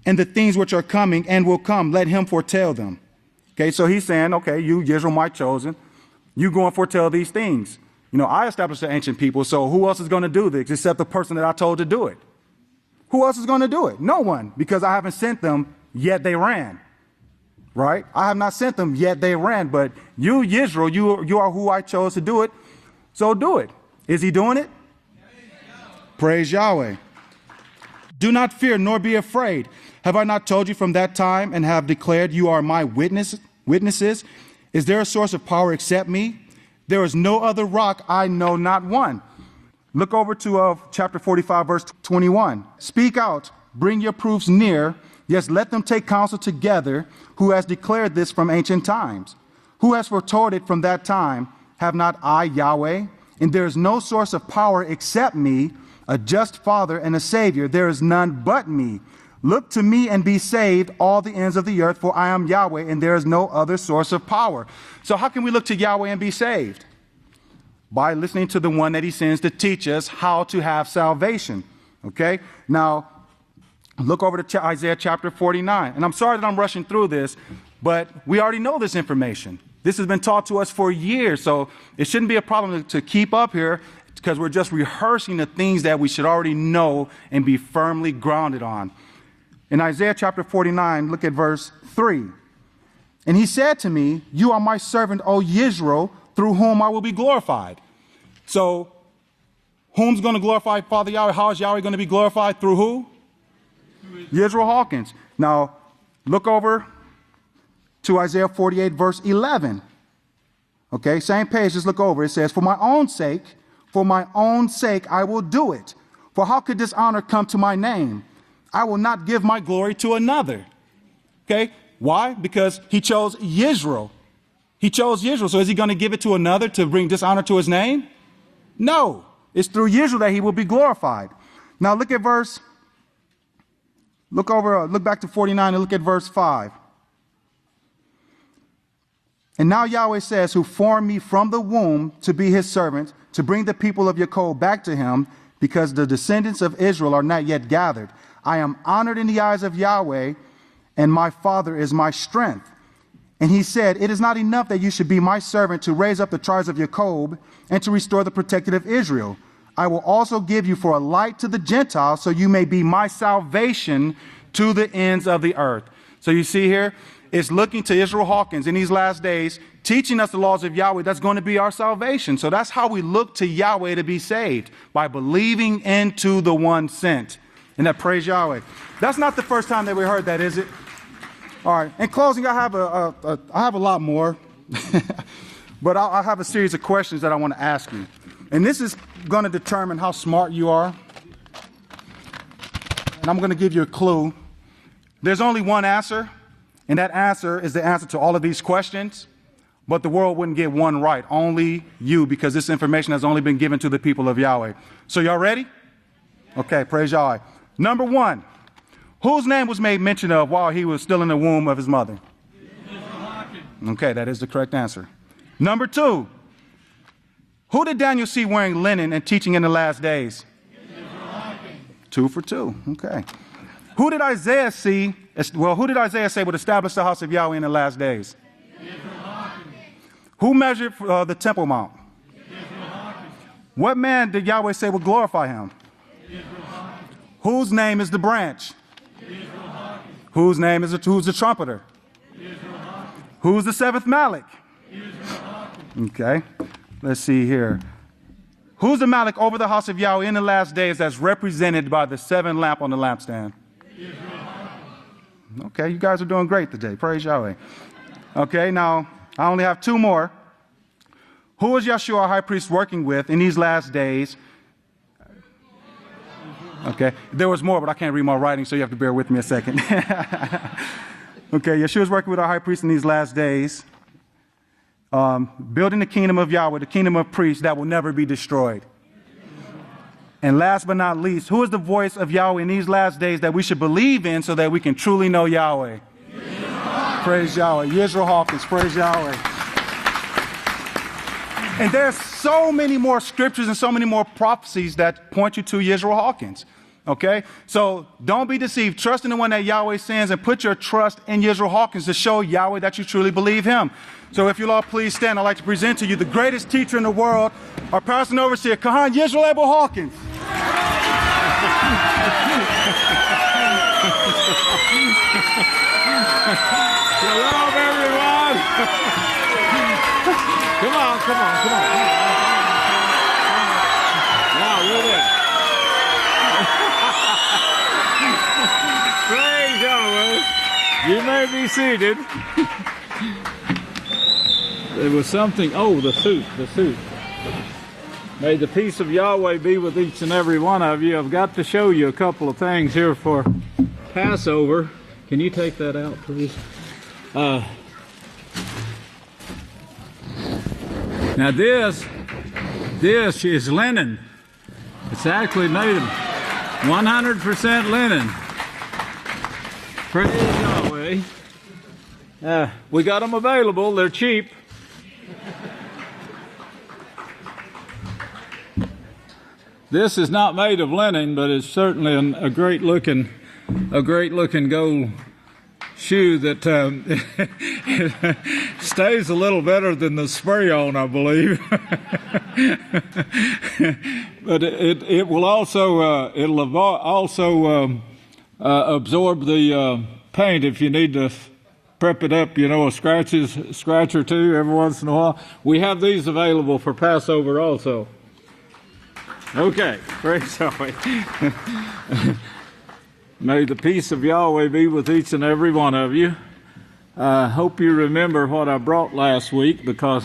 And the things which are coming and will come, let him foretell them. Okay, so he's saying, okay, you, Yisrael, my chosen, you go and foretell these things. I established the ancient people, so who else is going to do this except the person that I told to do it? Who else is going to do it? No one, because I haven't sent them, yet they ran. Right? I have not sent them, yet they ran. But you, Yisrael, you are who I chose to do it, so do it. Is he doing it? Praise Yahweh. Do not fear, nor be afraid. Have I not told you from that time and have declared you are my witnesses? Is there a source of power except me? There is no other rock, I know not one. Look over to chapter 45, verse 21. Speak out, bring your proofs near. Yes, let them take counsel together. Who has declared this from ancient times? Who has foretold it from that time? Have not I, Yahweh? And there is no source of power except me, a just Father and a Savior. There is none but me. Look to me and be saved, all the ends of the earth, for I am Yahweh, and there is no other source of power. So how can we look to Yahweh and be saved? By listening to the one that he sends to teach us how to have salvation. Okay? Now, look over to Isaiah chapter 49. And I'm sorry that I'm rushing through this, but we already know this information. This has been taught to us for years, so it shouldn't be a problem to keep up here, because we're just rehearsing the things that we should already know and be firmly grounded on. In Isaiah chapter 49, look at verse 3. And he said to me, you are my servant, O Yisrael, through whom I will be glorified. So, whom's going to glorify Father Yahweh? How is Yahweh going to be glorified? Through who? Yisrael Hawkins. Now, look over to Isaiah 48, verse 11. Okay, same page, just look over. It says, for my own sake, I will do it. For how could dishonor come to my name? I will not give my glory to another. Okay, why? Because he chose Yisrael. He chose Yisrael. So is he going to give it to another to bring dishonor to his name? No. It's through Yisrael that he will be glorified. Now look at look back to 49 and look at verse 5. And now Yahweh says, who formed me from the womb to be his servant, to bring the people of Yaakov back to him, because the descendants of Israel are not yet gathered. I am honored in the eyes of Yahweh, and my Father is my strength. And he said, it is not enough that you should be my servant to raise up the tribes of Yaakov and to restore the protected of Israel. I will also give you for a light to the Gentiles, so you may be my salvation to the ends of the earth. So you see here, it's looking to Israel Hawkins in these last days, teaching us the laws of Yahweh. That's going to be our salvation. So that's how we look to Yahweh to be saved, by believing into the one sent. And that praise Yahweh. That's not the first time that we heard that, is it? All right. In closing, I have a lot more, but I have a series of questions that I want to ask you. And this is going to determine how smart you are. And I'm going to give you a clue. There's only one answer, and that answer is the answer to all of these questions. But the world wouldn't get one right. Only you, because this information has only been given to the people of Yahweh. So y'all ready? Okay, praise Yahweh. Number one, whose name was made mention of while he was still in the womb of his mother? Okay, that is the correct answer. Number two, who did Daniel see wearing linen and teaching in the last days? 2 for 2. Okay. Who did Isaiah see? Well, who did Isaiah say would establish the house of Yahweh in the last days? Who measured the Temple Mount? What man did Yahweh say would glorify him? Whose name is the branch? Whose name is who's the trumpeter? Who's the seventh Malik? Okay. Let's see here. Who's the Malik over the house of Yahweh in the last days that's represented by the 7 lamp on the lampstand? Okay, you guys are doing great today. Praise Yahweh. Okay, now I only have 2 more. Who is Yeshua, our high priest, working with in these last days? Okay, there was more, but I can't read my writing, so you have to bear with me a second. Okay, Yeshua's working with our high priest in these last days, building the kingdom of Yahweh, the kingdom of priests that will never be destroyed. And last but not least, who is the voice of Yahweh in these last days that we should believe in so that we can truly know Yahweh? Praise Yahweh. Yisrayl Hawkins, praise Yahweh. And there's so many more scriptures and so many more prophecies that point you to Yisrayl Hawkins. Okay? So don't be deceived. Trust in the one that Yahweh sends and put your trust in Yisrayl Hawkins to show Yahweh that you truly believe him. So if you'll all please stand, I'd like to present to you the greatest teacher in the world, our pastor and overseer, Kahan Yisrael Abel Hawkins. Shalom, everyone. Come on. Now, with it. Praise Yahweh. You may be seated. There was something. Oh, the suit. May the peace of Yahweh be with each and every one of you. I've got to show you a couple of things here for Passover. Can you take that out, please? Now this is linen. It's actually made of 100% linen. Praise Yahweh. We got them available. They're cheap. This is not made of linen, but it's certainly a great looking gold shoe that stays a little better than the spray-on, I believe. But it will also absorb the paint if you need to prep it up. You know, a scratch or two every once in a while. We have these available for Passover also. Okay, praise Yahweh. May the peace of Yahweh be with each and every one of you. I hope you remember what I brought last week, because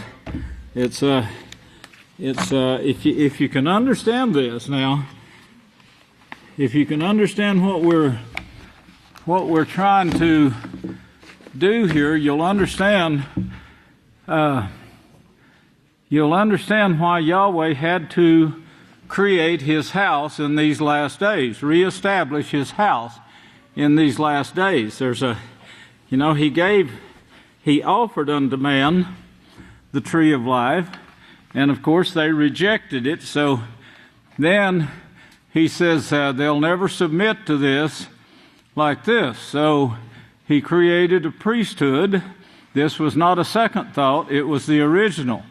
if you can understand this now, if you can understand what we're trying to do here, you'll understand why Yahweh had to create his house in these last days, reestablish his house in these last days. He offered unto man the tree of life, and of course they rejected it. So then he says they'll never submit to this like this. So he created a priesthood. This was not a second thought, it was the original.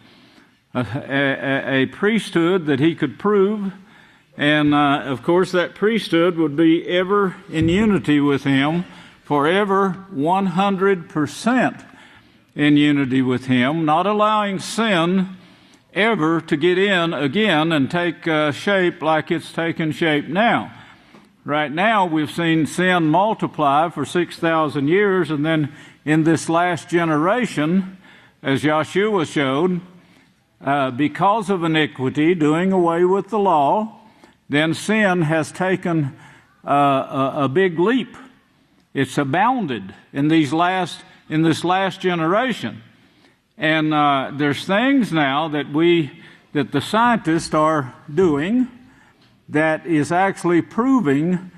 A priesthood that he could prove, and of course that priesthood would be ever in unity with him, forever 100% in unity with him, not allowing sin ever to get in again and take shape like it's taken shape now. Right now we've seen sin multiply for 6,000 years, and then in this last generation, as Yeshua showed, because of iniquity, doing away with the law, then sin has taken a big leap. It's abounded in this last generation, and there's things now that the scientists are doing that is actually proving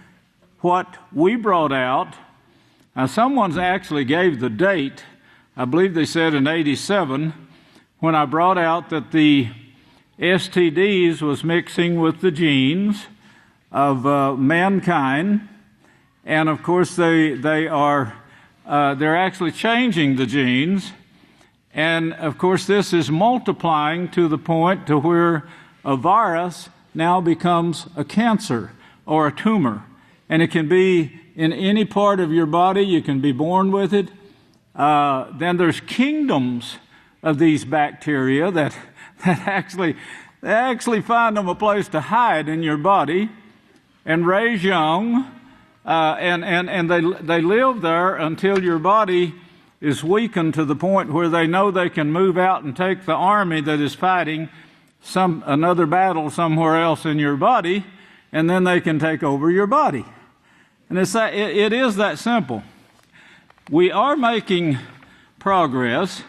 what we brought out. Now, someone's actually gave the date. I believe they said in '87. When I brought out that the STDs was mixing with the genes of mankind, and of course they're actually changing the genes, and of course this is multiplying to the point to where a virus now becomes a cancer or a tumor, and it can be in any part of your body. You can be born with it. Then there's kingdoms of these bacteria that actually find them a place to hide in your body and raise young, and they live there until your body is weakened to the point where they know they can move out and take the army that is fighting another battle somewhere else in your body, and then they can take over your body. And it is that simple. We are making progress.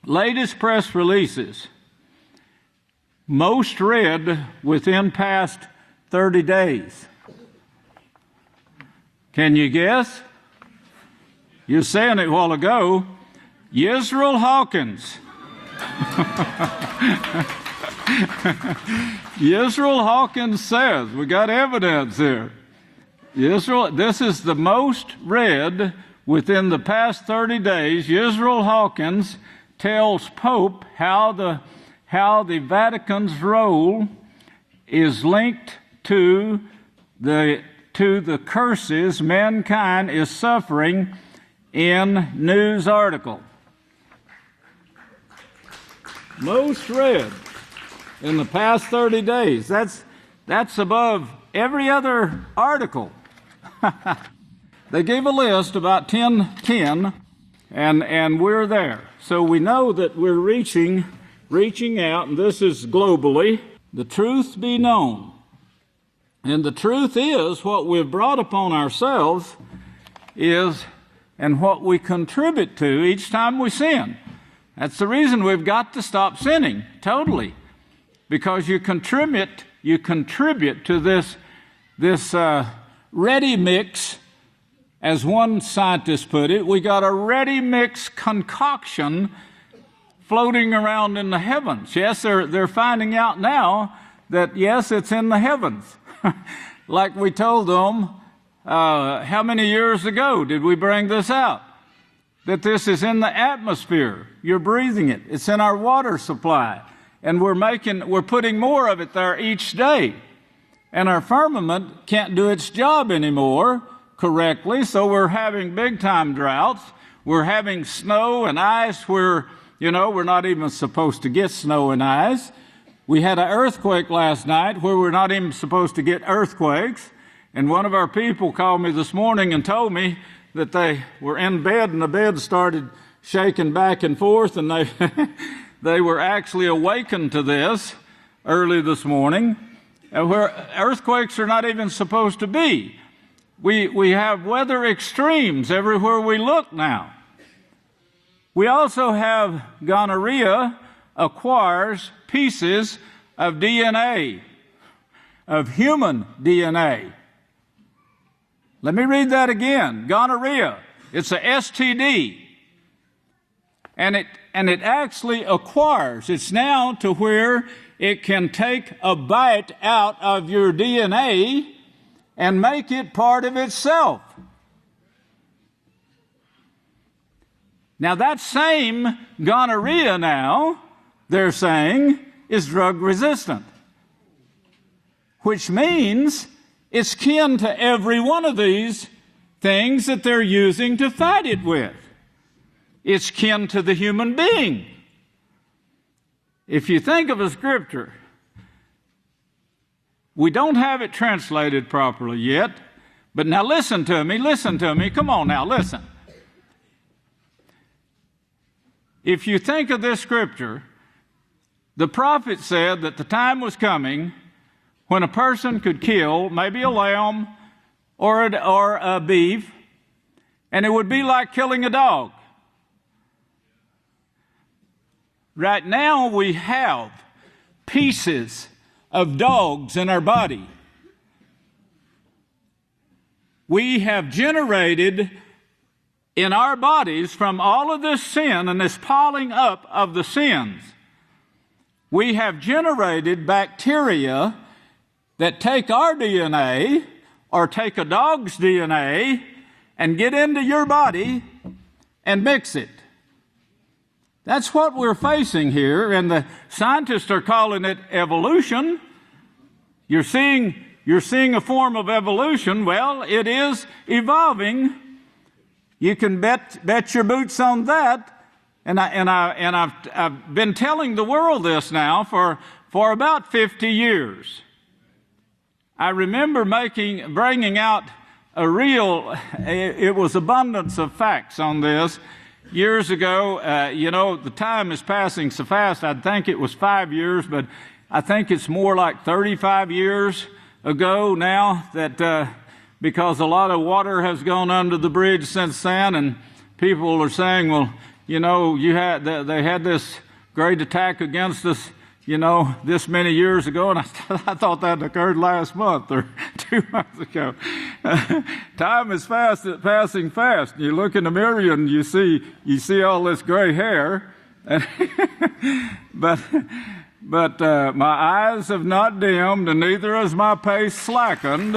Latest press releases, most read within past 30 days. Can you guess? You were saying it a while ago. Yisrayl Hawkins. Yisrayl Hawkins says, we got evidence here. This is the most read within the past 30 days. Yisrayl Hawkins tells Pope how the Vatican's role is linked to the curses mankind is suffering in news article. Most read in the past 30 days. That's above every other article. They gave a list about 10, and we're there. So we know that we're reaching out, and this is globally. The truth be known. And the truth is what we've brought upon ourselves is, and what we contribute to each time we sin. That's the reason we've got to stop sinning, totally. Because you contribute to this ready mix, as one scientist put it. We got a ready mix concoction floating around in the heavens. Yes, they're finding out now that, yes, it's in the heavens. Like we told them, how many years ago did we bring this out? That this is in the atmosphere. You're breathing it. It's in our water supply. And we're putting more of it there each day. And our firmament can't do its job anymore correctly, so we're having big time droughts. We're having snow and ice where, we're not even supposed to get snow and ice. We had an earthquake last night where we're not even supposed to get earthquakes. And one of our people called me this morning and told me that they were in bed and the bed started shaking back and forth, and they were actually awakened to this early this morning, where earthquakes are not even supposed to be. We have weather extremes everywhere we look now. We also have gonorrhea acquires pieces of DNA, of human DNA. Let me read that again. Gonorrhea, it's a STD. And it actually acquires. It's now to where it can take a bite out of your DNA and make it part of itself. Now that same gonorrhea now, they're saying, is drug resistant, which means it's kin to every one of these things that they're using to fight it with. It's kin to the human being. If you think of a scripture, we don't have it translated properly yet, but now listen to me. Come on now, listen. If you think of this scripture, the prophet said that the time was coming when a person could kill maybe a lamb or a beef, and it would be like killing a dog. Right now we have pieces of dogs in our body. We have generated in our bodies from all of this sin and this piling up of the sins. We have generated bacteria that take our DNA or take a dog's DNA and get into your body and mix it. That's what we're facing here, and the scientists are calling it evolution. You're seeing a form of evolution. Well, it is evolving. You can bet your boots on that. And I've been telling the world this now for about 50 years. I remember bringing out it was abundance of facts on this years ago. The time is passing so fast. I'd think it was 5 years, but I think it's more like 35 years ago now that because a lot of water has gone under the bridge since then, and people are saying, well, they had this great attack against us, this many years ago, and I thought that occurred last month or 2 months ago. Time is passing fast. You look in the mirror and you see all this gray hair, but my eyes have not dimmed, and neither has my pace slackened.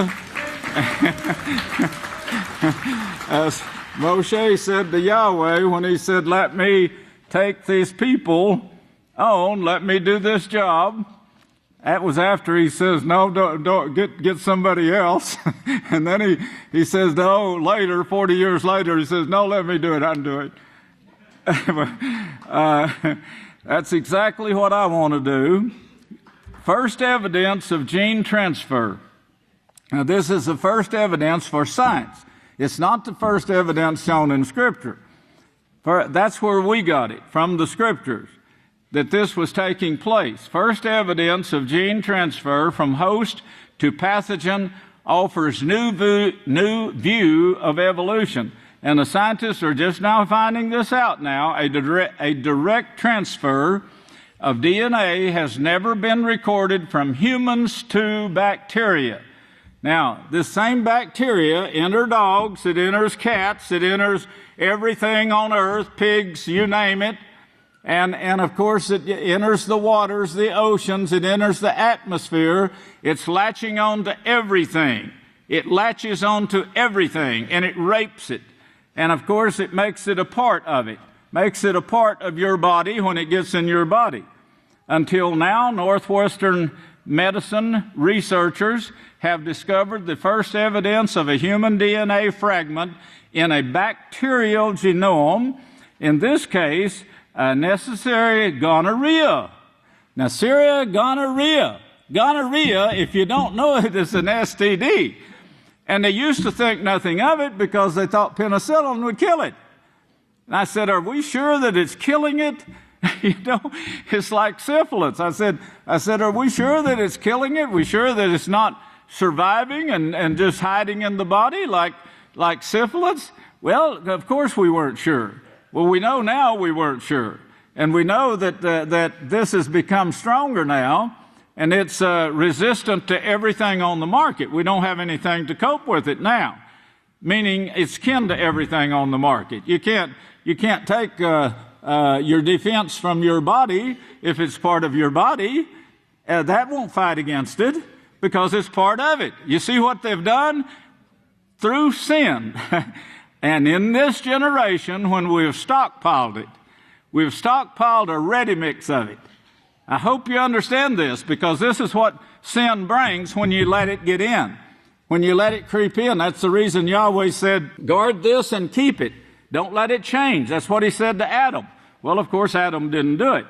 As Moshe said to Yahweh when he said, let me take these people on, let me do this job. That was after he says, no, don't get somebody else. And then he says, no, later, 40 years later, he says, no, let me do it, I can do it. That's exactly what I want to do. First evidence of gene transfer. Now, this is the first evidence for science. It's not the first evidence shown in Scripture. That's where we got it, from the Scriptures, that this was taking place. First evidence of gene transfer from host to pathogen offers new view of evolution. And the scientists are just now finding this out now. A direct transfer of DNA has never been recorded from humans to bacteria. Now, this same bacteria enters dogs, it enters cats, it enters everything on earth, pigs, you name it. And of course, it enters the waters, the oceans, it enters the atmosphere. It's latching on to everything. It latches onto everything, and it rapes it. And of course, it makes it a part of it. Makes it a part of your body when it gets in your body. Until now, Northwestern medicine researchers have discovered the first evidence of a human DNA fragment in a bacterial genome, in this case, necessary gonorrhea. Now, gonorrhea, if you don't know it, is an STD. And they used to think nothing of it because they thought penicillin would kill it. And I said, are we sure that it's killing it? It's like syphilis. I said, are we sure that it's killing it? We sure that it's not surviving and just hiding in the body like syphilis? Well, of course we weren't sure. Well, we know now we weren't sure. And we know that this has become stronger now, and it's resistant to everything on the market. We don't have anything to cope with it now, meaning it's kin to everything on the market. You can't take your defense from your body if it's part of your body. That won't fight against it because it's part of it. You see what they've done? Through sin. And in this generation, when we've stockpiled it, we've stockpiled a ready mix of it. I hope you understand this, because this is what sin brings when you let it get in. When you let it creep in, that's the reason Yahweh said, guard this and keep it. Don't let it change. That's what he said to Adam. Well, of course, Adam didn't do it.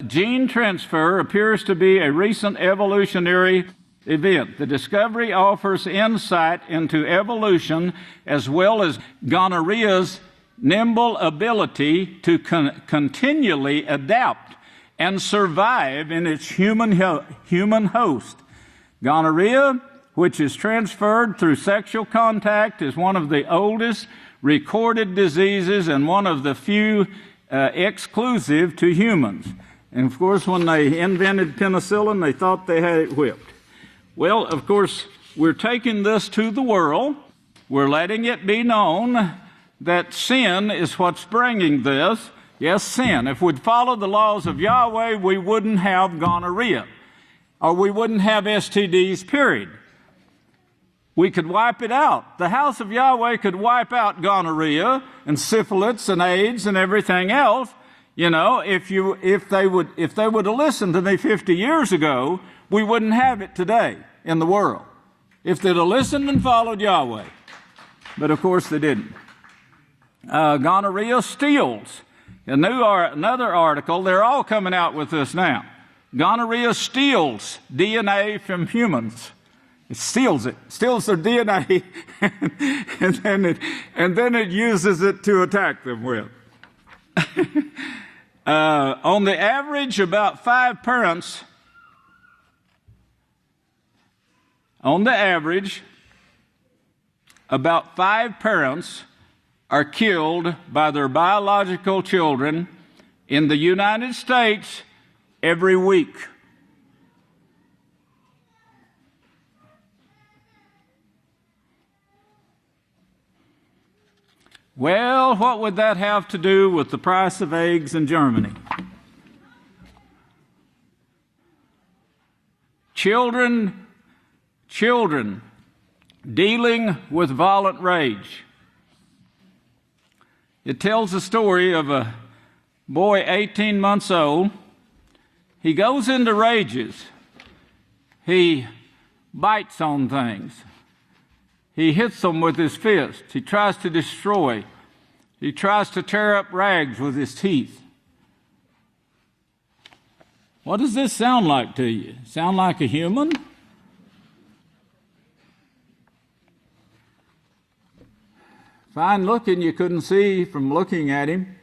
Gene transfer appears to be a recent evolutionary event. The discovery offers insight into evolution as well as gonorrhea's nimble ability to continually adapt and survive in its human host. Gonorrhea, which is transferred through sexual contact, is one of the oldest recorded diseases and one of the few exclusive to humans. And of course, when they invented penicillin, they thought they had it whipped. Well, of course, we're taking this to the world. We're letting it be known that sin is what's bringing this. Yes, sin. If we'd followed the laws of Yahweh, we wouldn't have gonorrhea, or we wouldn't have STDs, period. We could wipe it out. The House of Yahweh could wipe out gonorrhea and syphilis and AIDS and everything else. You know, if they would have listened to me 50 years ago, we wouldn't have it today in the world. If they'd have listened and followed Yahweh. But of course they didn't. Gonorrhea steals. Another article, they're all coming out with this now. Gonorrhea steals DNA from humans. It steals it, steals their DNA, and then it uses it to attack them with. On the average, about 5 parents, are killed by their biological children in the United States every week. Well, what would that have to do with the price of eggs in Germany? Children dealing with violent rage. It tells the story of a boy 18 months old. He goes into rages. He bites on things. He hits them with his fist. He tries to destroy. He tries to tear up rags with his teeth. What does this sound like to you? Sound like a human? Fine looking, you couldn't see from looking at him.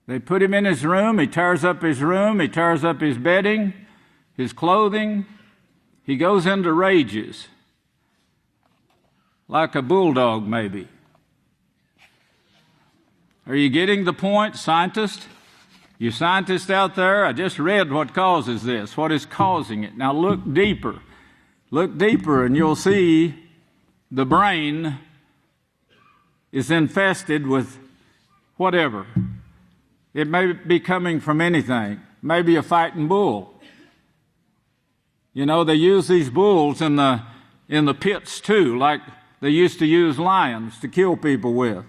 They put him in his room. He tears up his room. He tears up his bedding, his clothing. He goes into rages, like a bulldog, maybe. Are you getting the point, scientist? You scientists out there, I just read what causes this, what is causing it. Now look deeper. Look deeper and you'll see the brain is infested with whatever. It may be coming from anything, maybe a fighting bull. You know, they use these bulls in the pits too, like they used to use lions to kill people with.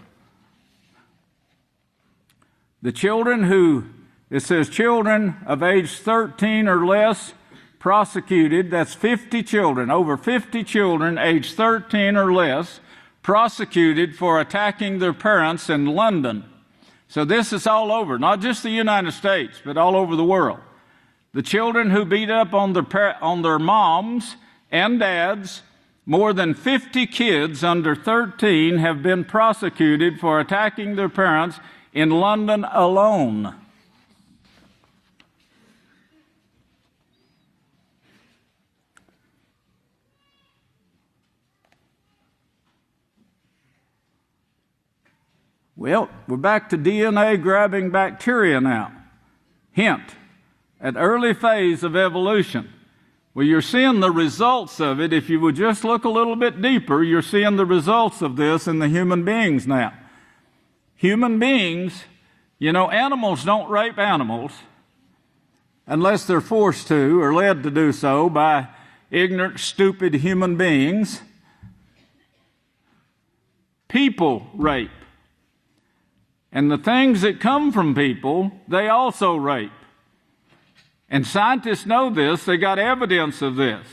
The children it says children of age 13 or less prosecuted, that's 50 children, over 50 children age 13 or less, prosecuted for attacking their parents in London. So this is all over, not just the United States, but all over the world. The children who beat up on their moms and dads, more than 50 kids under 13 have been prosecuted for attacking their parents in London alone. Well, we're back to DNA grabbing bacteria now. Hint, an early phase of evolution. Well, you're seeing the results of it. If you would just look a little bit deeper, you're seeing the results of this in the human beings now. Human beings, you know, animals don't rape animals unless they're forced to or led to do so by ignorant, stupid human beings. People rape. And the things that come from people, they also rape. And scientists know this. They got evidence of this.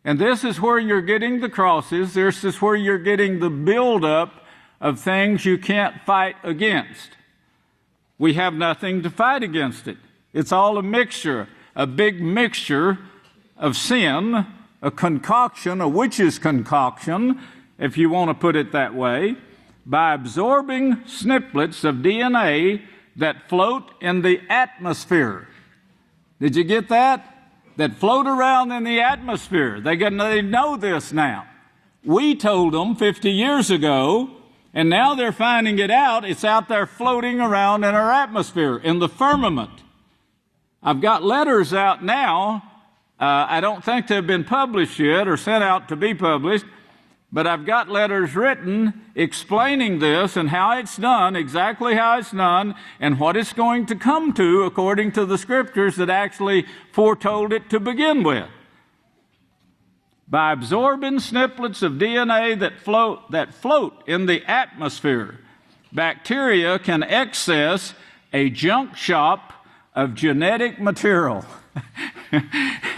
And this is where you're getting the crosses. This is where you're getting the buildup of things you can't fight against. We have nothing to fight against it. It's all a mixture, a big mixture of sin, a concoction, a witch's concoction, if you want to put it that way, by absorbing snippets of DNA that float in the atmosphere. Did you get that? That float around in the atmosphere. They know this now. We told them 50 years ago, and now they're finding it out. It's out there floating around in our atmosphere, in the firmament. I've got letters out now. I don't think they've been published yet or sent out to be published, But I've got letters written explaining this and how it's done, exactly how it's done, and what it's going to come to according to the scriptures that actually foretold it to begin with. By absorbing snippets of DNA that float in the atmosphere, bacteria can access a junk shop of genetic material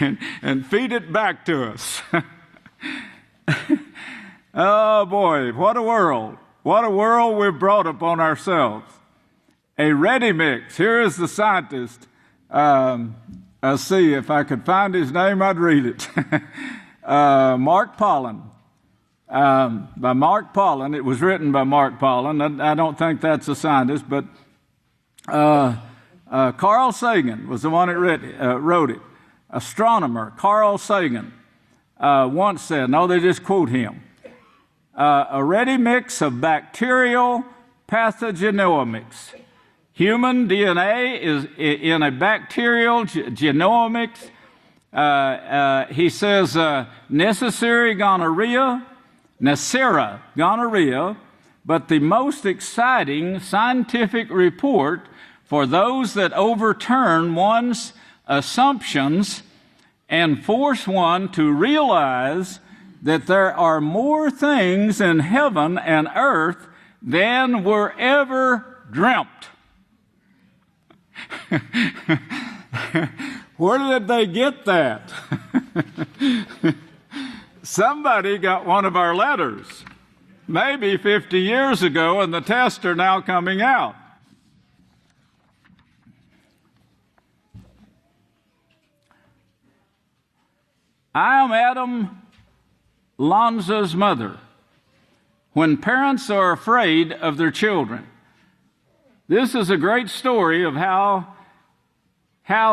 and feed it back to us. Oh boy, what a world. What a world we've brought upon ourselves. A ready mix. Here is the scientist. I'll see if I could find his name, I'd read it. Mark Pollan. By Mark Pollan. It was written by Mark Pollan. I don't think that's a scientist, but Carl Sagan was the one that wrote it. Astronomer Carl Sagan once said, no, they just quote him, a ready mix of bacterial pathogenomics. Human DNA is in a bacterial genomics. He says necessary gonorrhea, but the most exciting scientific report for those that overturn one's assumptions and force one to realize that there are more things in heaven and earth than were ever dreamt. Where did they get that? Somebody got one of our letters, maybe 50 years ago, and the tests are now coming out. I am Adam Lanza's mother. When parents are afraid of their children. This is a great story of how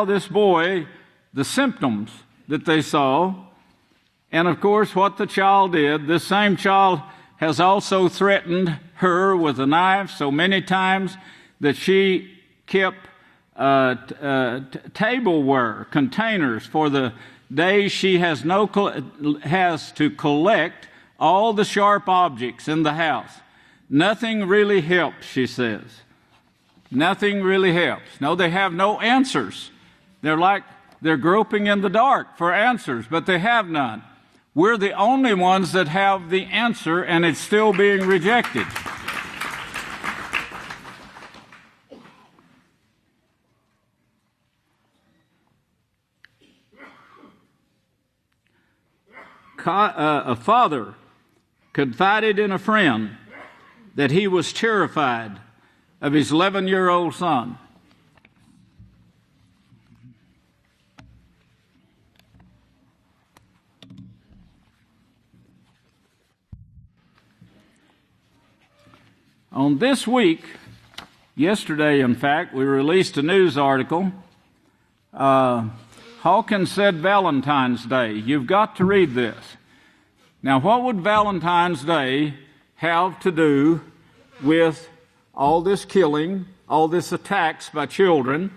this boy, the symptoms that they saw, and of course what the child did. This same child has also threatened her with a knife so many times that she kept tableware containers for the day she has to collect all the sharp objects in the house. Nothing really helps, she says. Nothing really helps. No, they have no answers. They're groping in the dark for answers, but they have none. We're the only ones that have the answer, and it's still being rejected. A father confided in a friend that he was terrified of his 11-year-old son. On this week, yesterday in fact, we released a news article. Hawkins said Valentine's Day. You've got to read this. Now, what would Valentine's Day have to do with all this killing, all this attacks by children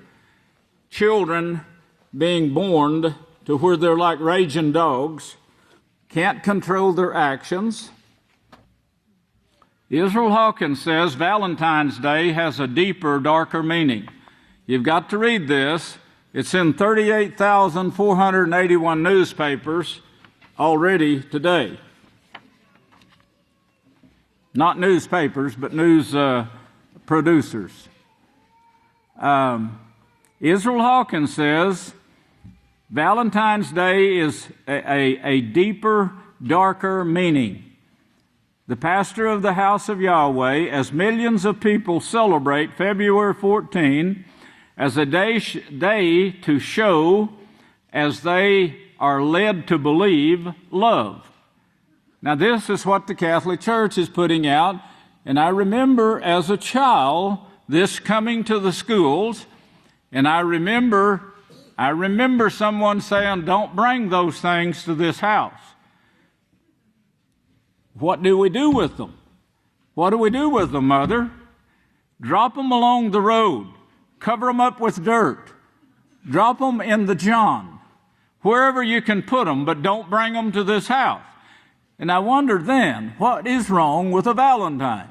being born to where they're like raging dogs, can't control their actions? Israel Hawkins says Valentine's Day has a deeper, darker meaning. You've got to read this. It's in 38,481 newspapers already today. Not newspapers, but news producers. Israel Hawkins says Valentine's Day is a deeper, darker meaning. The pastor of the House of Yahweh, as millions of people celebrate February 14 as a day to show, as they are led to believe, love. Now, this is what the Catholic Church is putting out, and I remember as a child this coming to the schools, and I remember someone saying, "Don't bring those things to this house." What do we do with them? What do we do with them, Mother? Drop them along the road. Cover them up with dirt. Drop them in the John. Wherever you can put them, but don't bring them to this house. And I wondered then, what is wrong with a Valentine?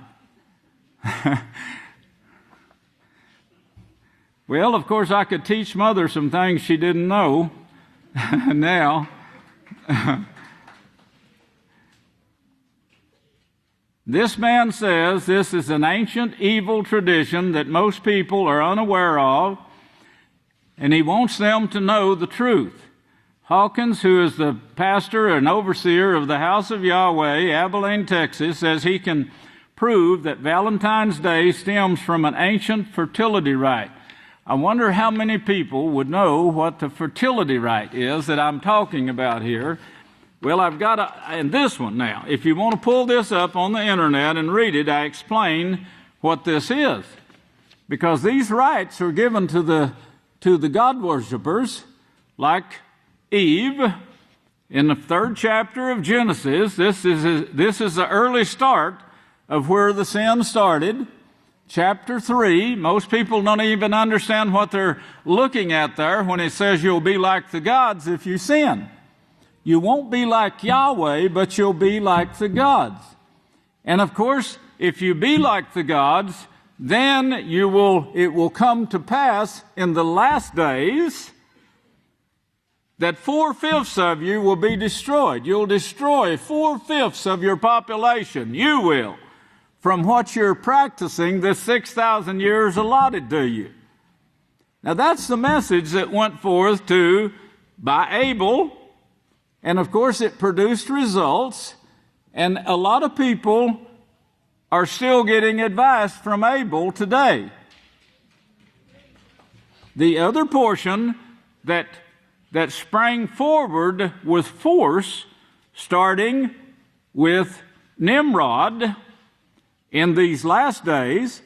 Well, of course, I could teach Mother some things she didn't know now. This man says this is an ancient evil tradition that most people are unaware of, and he wants them to know the truth. Hawkins, who is the pastor and overseer of the House of Yahweh, Abelin, Texas, says he can prove that Valentine's Day stems from an ancient fertility rite. I wonder how many people would know what the fertility rite is that I'm talking about here. Well, I've got in this one now. If you want to pull this up on the internet and read it, I explain what this is. Because these rites are given to the God worshippers, like Eve in the 3rd chapter of Genesis. This is the early start of where the sin started. Chapter 3, most people don't even understand what they're looking at there when it says you'll be like the gods if you sin. You won't be like Yahweh, but you'll be like the gods. And of course, if you be like the gods, then it will come to pass in the last days that 4/5 of you will be destroyed. You'll destroy 4/5 of your population. You will. From what you're practicing this 6,000 years allotted to you. Now that's the message that went forth by Abel, and of course it produced results, and a lot of people are still getting advice from Abel today. The other portion that sprang forward with force, starting with Nimrod, in these last days,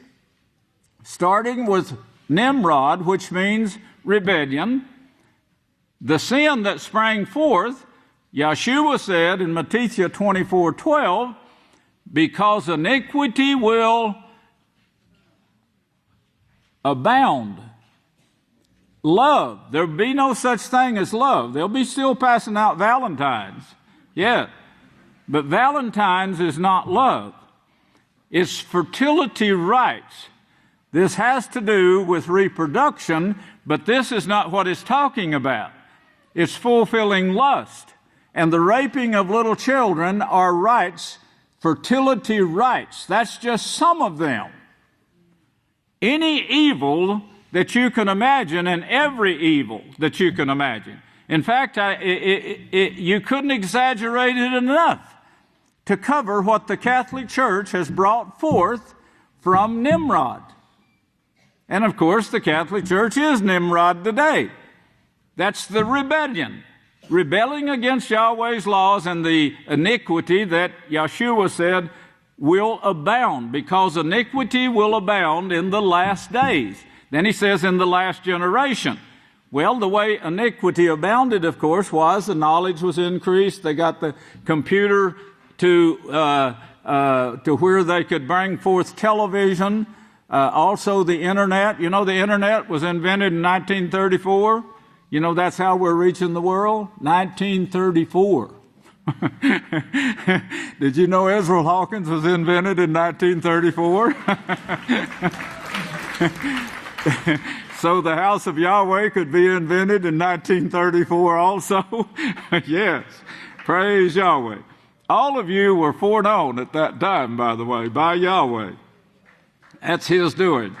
starting with Nimrod, which means rebellion, the sin that sprang forth, Yeshua said in Matthew 24:12, because iniquity will abound. Love, there'll be no such thing as love. They'll be still passing out Valentines, yet. But Valentine's is not love. It's fertility rites. This has to do with reproduction, but this is not what it's talking about. It's fulfilling lust. And the raping of little children are rites, fertility rites. That's just some of them. Any evil that you can imagine, and every evil that you can imagine. In fact, you couldn't exaggerate it enough to cover what the Catholic Church has brought forth from Nimrod. And of course, the Catholic Church is Nimrod today. That's the rebellion. Rebelling against Yahweh's laws and the iniquity that Yeshua said will abound, because iniquity will abound in the last days. Then he says in the last generation. Well, the way iniquity abounded, of course, was the knowledge was increased. They got the computer to where they could bring forth television, also the internet. You know, the internet was invented in 1934. You know, that's how we're reaching the world. 1934. Did you know Yisrayl Hawkins was invented in 1934? So the House of Yahweh could be invented in 1934 also? Yes. Praise Yahweh. All of you were foreknown at that time, by the way, by Yahweh. That's His doing.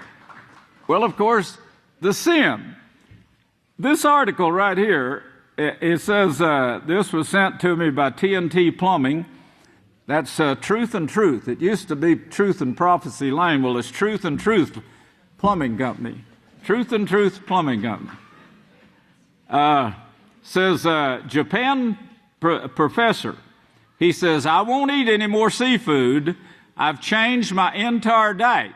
Well, of course, the sin. This article right here, it says, this was sent to me by TNT Plumbing. That's Truth and Truth. It used to be Truth and Prophecy Lane. Well, it's Truth and Truth Plumbing Company. Truth and Truth Plumbing Company. Says, Japan professor. He says, I won't eat any more seafood. I've changed my entire diet.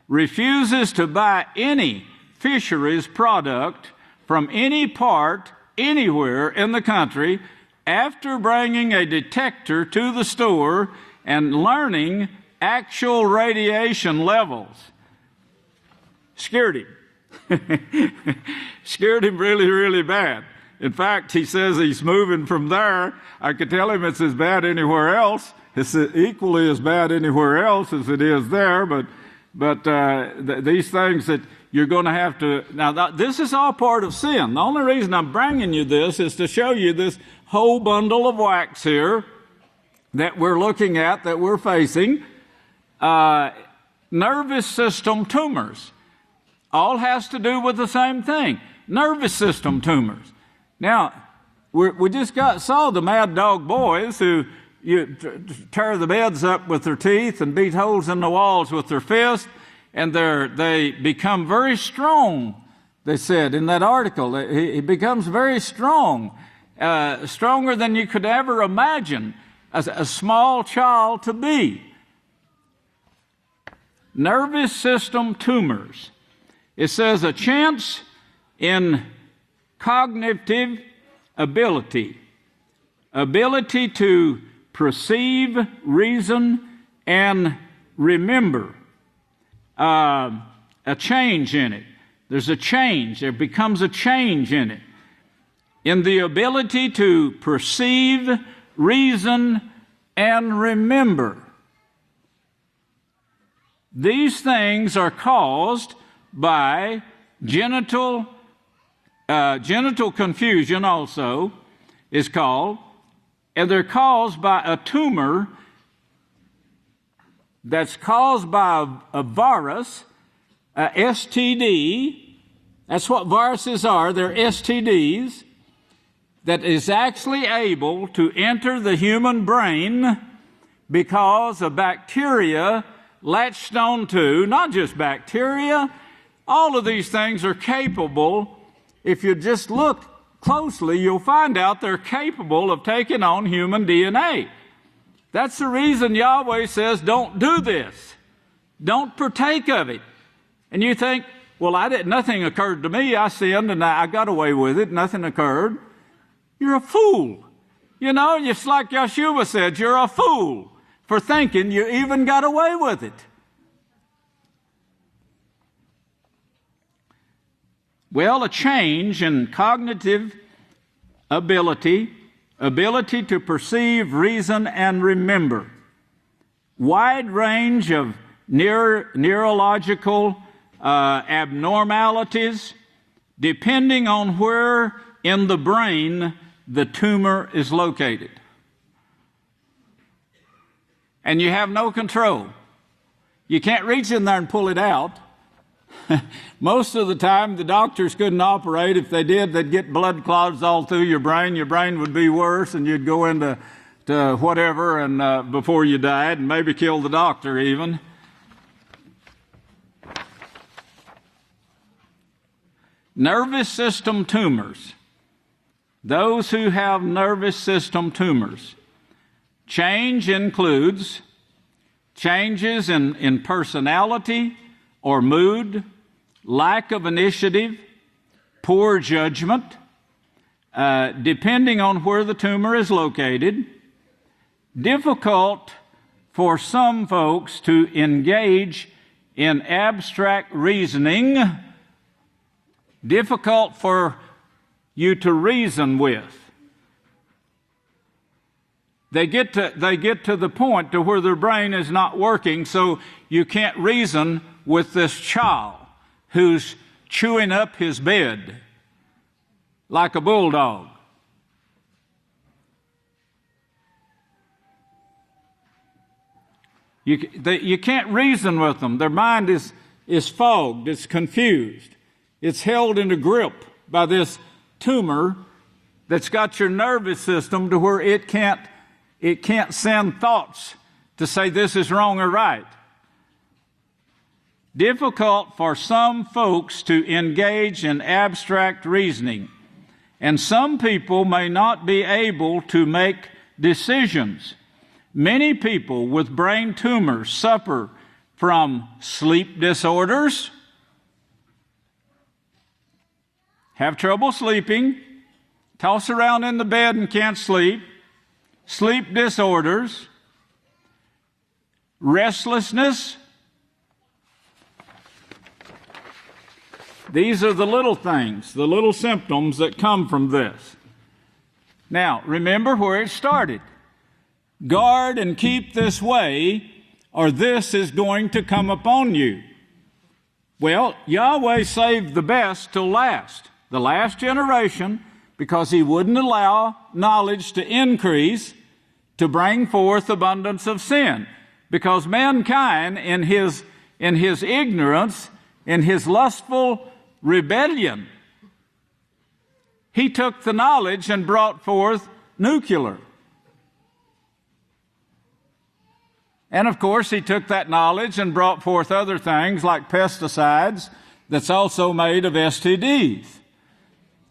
Refuses to buy any fisheries product from any part, anywhere in the country, after bringing a detector to the store and learning actual radiation levels. Scared him. Scared him really, really bad. In fact, he says he's moving from there. I could tell him it's as bad anywhere else. It's equally as bad anywhere else as it is there, but these things that you're going to have to... Now, this is all part of sin. The only reason I'm bringing you this is to show you this whole bundle of wax here that we're looking at, that we're facing. Nervous system tumors. All has to do with the same thing. Nervous system tumors. Now, we just saw the Mad Dog Boys who tear the beds up with their teeth and beat holes in the walls with their fists, and they become very strong, they said in that article. He becomes very strong, stronger than you could ever imagine a small child to be. Nervous system tumors. It says a change in cognitive ability to perceive, reason, and remember. A change in it. There's a change. There becomes a change in it. In the ability to perceive, reason, and remember. These things are caused by genital confusion also is called, and they're caused by a tumor that's caused by a virus, a STD. That's what viruses are. They're STDs that is actually able to enter the human brain because a bacteria latched on to, not just bacteria, all of these things are capable. If you just look closely, you'll find out they're capable of taking on human DNA. That's the reason Yahweh says, don't do this. Don't partake of it. And you think, well, nothing occurred to me. I sinned and I got away with it. Nothing occurred. You're a fool. You know, it's like Yeshua said, you're a fool for thinking you even got away with it. Well, a change in cognitive ability to perceive, reason, and remember. Wide range of neurological abnormalities, depending on where in the brain the tumor is located. And you have no control. You can't reach in there and pull it out. Most of the time, the doctors couldn't operate. If they did, they'd get blood clots all through your brain. Your brain would be worse, and you'd go into whatever and before you died, and maybe kill the doctor even. Nervous system tumors. Those who have nervous system tumors. Change includes changes in personality or mood, lack of initiative, poor judgment, depending on where the tumor is located, difficult for some folks to engage in abstract reasoning, difficult for you to reason with. They get to the point to where their brain is not working, so you can't reason with this child who's chewing up his bed like a bulldog. You can't reason with them. Their mind is fogged, it's confused. It's held in a grip by this tumor that's got your nervous system to where it can't send thoughts to say this is wrong or right. Difficult for some folks to engage in abstract reasoning, and some people may not be able to make decisions. Many people with brain tumors suffer from sleep disorders, have trouble sleeping, toss around in the bed and can't sleep, sleep disorders, restlessness. These are the little things, the little symptoms that come from this. Now, remember where it started. Guard and keep this way, or this is going to come upon you. Well, Yahweh saved the best till last, the last generation, because He wouldn't allow knowledge to increase, to bring forth abundance of sin. Because mankind, in his ignorance, in his lustful rebellion, he took the knowledge and brought forth nuclear. And of course, he took that knowledge and brought forth other things like pesticides that's also made of STDs.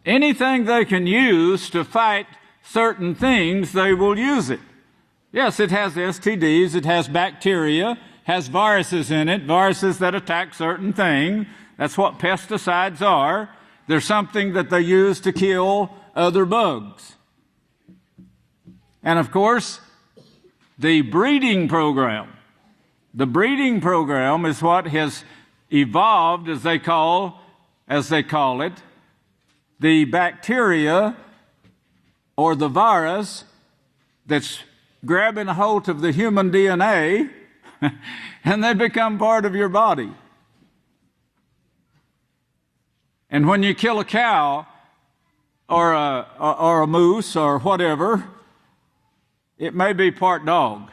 Anything they can use to fight certain things, they will use it. Yes, it has STDs, it has bacteria, has viruses in it, viruses that attack certain things. That's what pesticides are. They're something that they use to kill other bugs. And of course, the breeding program. The breeding program is what has evolved, as they call it, the bacteria or the virus that's grabbing a hold of the human DNA, and they become part of your body. And when you kill a cow or a moose or whatever, it may be part dog.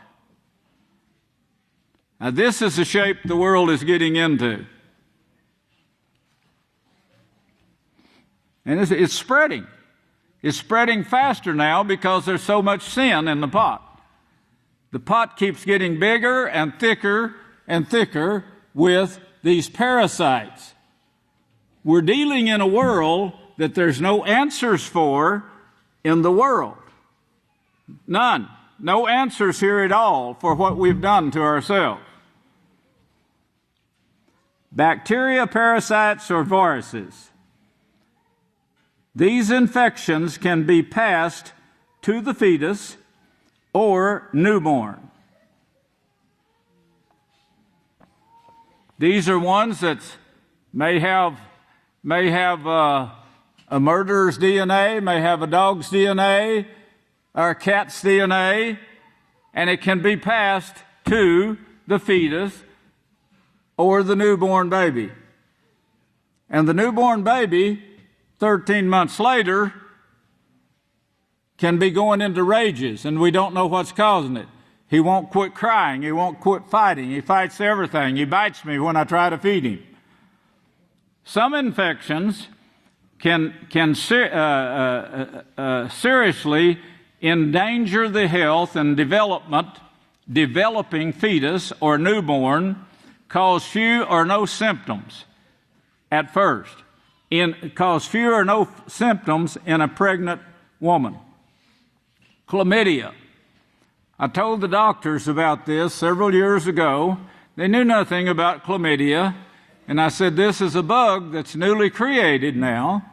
Now, this is the shape the world is getting into. And it's spreading. It's spreading faster now because there's so much sin in the pot. The pot keeps getting bigger and thicker with these parasites. We're dealing in a world that there's no answers for in the world. None. No answers here at all for what we've done to ourselves. Bacteria, parasites, or viruses. These infections can be passed to the fetus or newborn. These are ones that may have a murderer's DNA, may have a dog's DNA, or a cat's DNA, and it can be passed to the fetus or the newborn baby. And the newborn baby, 13 months later, can be going into rages, and we don't know what's causing it. He won't quit crying. He won't quit fighting. He fights everything. He bites me when I try to feed him. Some infections can seriously endanger the health and developing fetus or newborn, cause few or no symptoms at first, cause few or no symptoms in a pregnant woman. Chlamydia. I told the doctors about this several years ago. They knew nothing about chlamydia. And I said, this is a bug that's newly created now.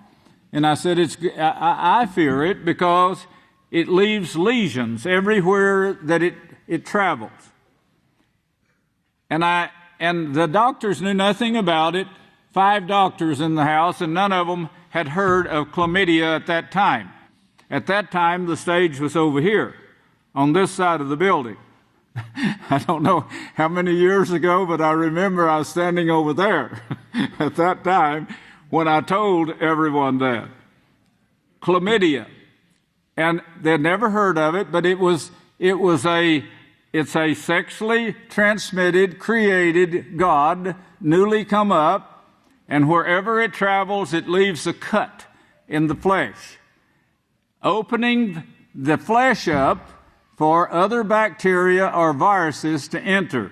And I said, I fear it because it leaves lesions everywhere that it travels. And the doctors knew nothing about it. 5 doctors in the house, and none of them had heard of chlamydia at that time. At that time, the stage was over here, on this side of the building. I don't know how many years ago, but I remember I was standing over there at that time when I told everyone that. Chlamydia. And they'd never heard of it, but it's a sexually transmitted, created God, newly come up, and wherever it travels, it leaves a cut in the flesh, opening the flesh up for other bacteria or viruses to enter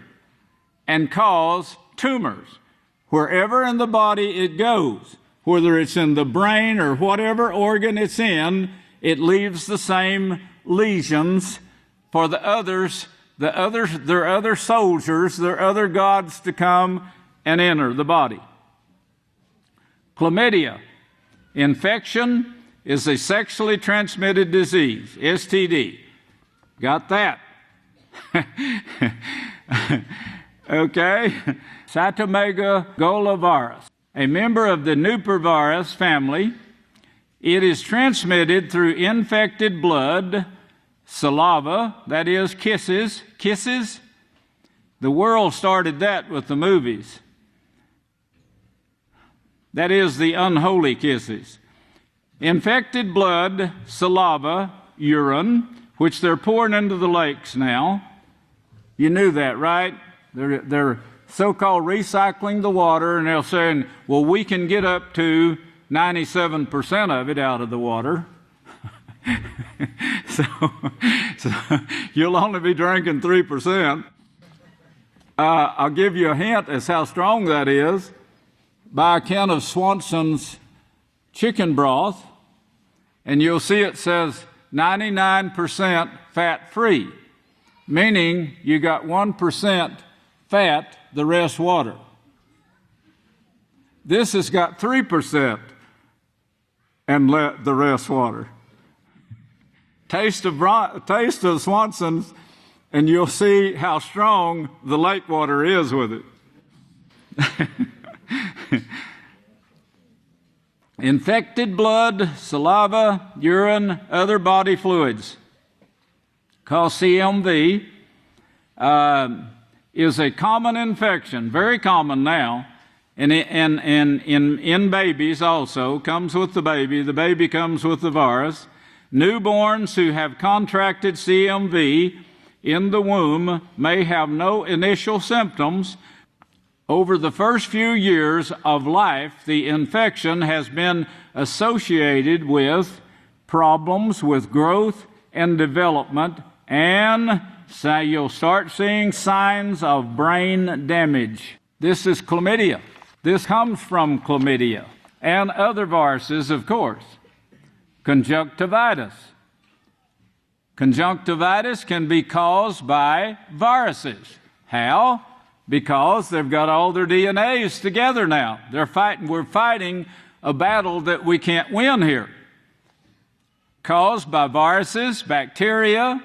and cause tumors. Wherever in the body it goes, whether it's in the brain or whatever organ it's in, it leaves the same lesions for their other soldiers, their other gods to come and enter the body. Chlamydia. Infection is a sexually transmitted disease, STD. Got that? Okay. Cytomegalovirus. a member of the Nupervirus family. It is transmitted through infected blood, saliva, that is, kisses. The world started that with the movies. That is, the unholy kisses. Infected blood, saliva, urine, which they're pouring into the lakes now. You knew that, right? They're so-called recycling the water, and they're saying, well, we can get up to 97% of it out of the water. so you'll only be drinking 3%. I'll give you a hint as how strong that is. By a can of Swanson's chicken broth, and you'll see it says 99% fat-free, meaning you got 1% fat, the rest water. This has got 3% and the rest water. Taste of Swanson's, and you'll see how strong the lake water is with it. Infected blood, saliva, urine, other body fluids, called CMV, is a common infection, very common now, and in babies also, comes with the baby comes with the virus. Newborns who have contracted CMV in the womb may have no initial symptoms. Over the first few years of life, the infection has been associated with problems with growth and development, and so you'll start seeing signs of brain damage. This is chlamydia. This comes from chlamydia and other viruses, of course. Conjunctivitis. Conjunctivitis can be caused by viruses. How? Because they've got all their DNAs together now. We're fighting a battle that we can't win here. Caused by viruses, bacteria,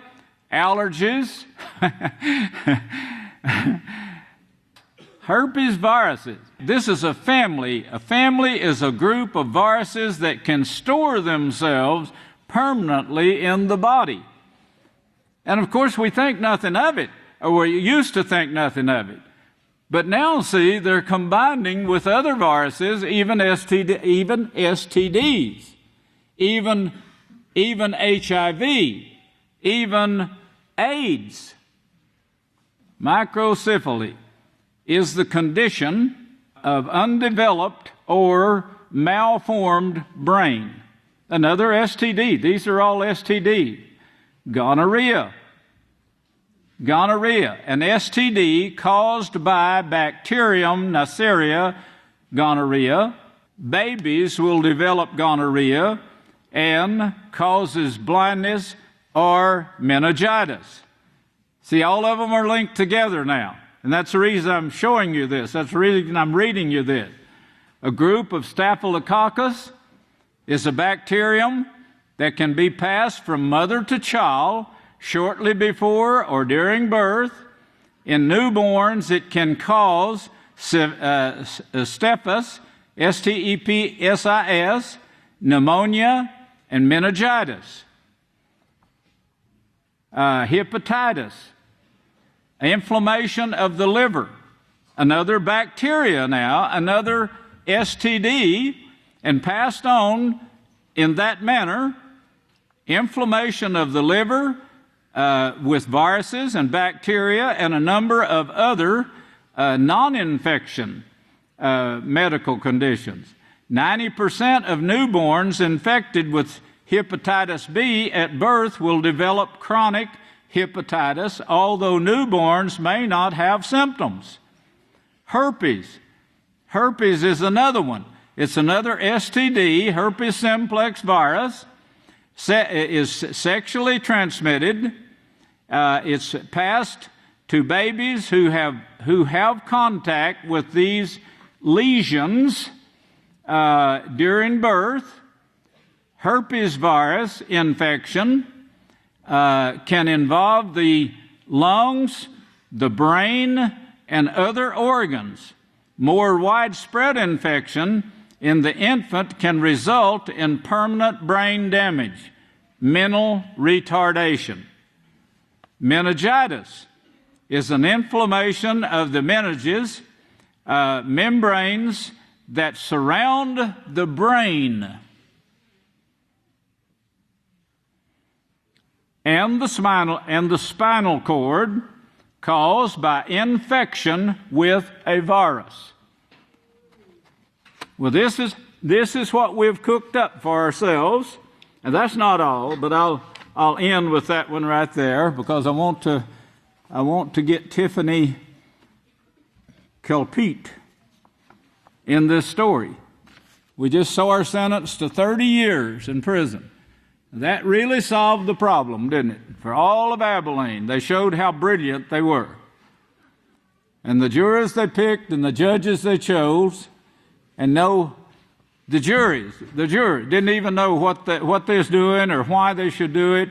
allergies, herpes viruses. This is a family. A family is a group of viruses that can store themselves permanently in the body. And of course, we think nothing of it, or we used to think nothing of it. But now, see, they're combining with other viruses, even STDs, even HIV, even AIDS. Microcephaly is the condition of undeveloped or malformed brain. Another STD. These are all STD. Gonorrhea. Gonorrhea, an STD caused by Bacterium Neisseria gonorrhea. Babies will develop gonorrhea and causes blindness or meningitis. See, all of them are linked together now. And that's the reason I'm showing you this. That's the reason I'm reading you this. A group of Staphylococcus is a bacterium that can be passed from mother to child shortly before or during birth. In newborns, it can cause staphylococcus, S-T-E-P-S-I-S, pneumonia, and meningitis. Hepatitis, inflammation of the liver, another bacteria now, another STD, and passed on in that manner. Inflammation of the liver with viruses and bacteria and a number of other non-infection medical conditions. 90% of newborns infected with hepatitis B at birth will develop chronic hepatitis, although newborns may not have symptoms. Herpes. Herpes is another one. It's another STD, herpes simplex virus. Is sexually transmitted. It's passed to babies who have contact with these lesions during birth. Herpes virus infection can involve the lungs, the brain, and other organs. more widespread infection in the infant can result in permanent brain damage, mental retardation. Meningitis is an inflammation of the meninges, membranes that surround the brain and the spinal cord, caused by infection with a virus. Well, this is what we've cooked up for ourselves, and that's not all. But I'll end with that one right there, because I want to get Tiffany Kelpeet in this story. We just saw her sentenced to 30 years in prison. That really solved the problem, didn't it? For all of Abelin, they showed how brilliant they were. And the jurors they picked and the judges they chose, and the jury didn't even know what they're doing or why they should do it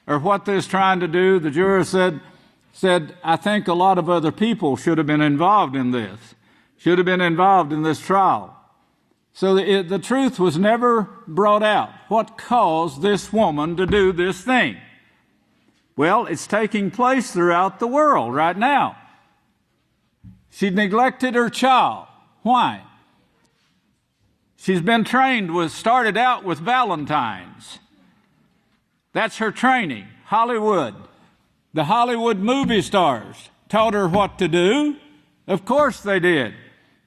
or what they're trying to do. The jurors said, I think a lot of other people should have been involved in this, should have been involved in this trial. So the truth was never brought out. What caused this woman to do this thing? Well, it's taking place throughout the world right now. She neglected her child. Why? She's been started out with Valentine's. That's her training. Hollywood. The Hollywood movie stars taught her what to do. Of course they did.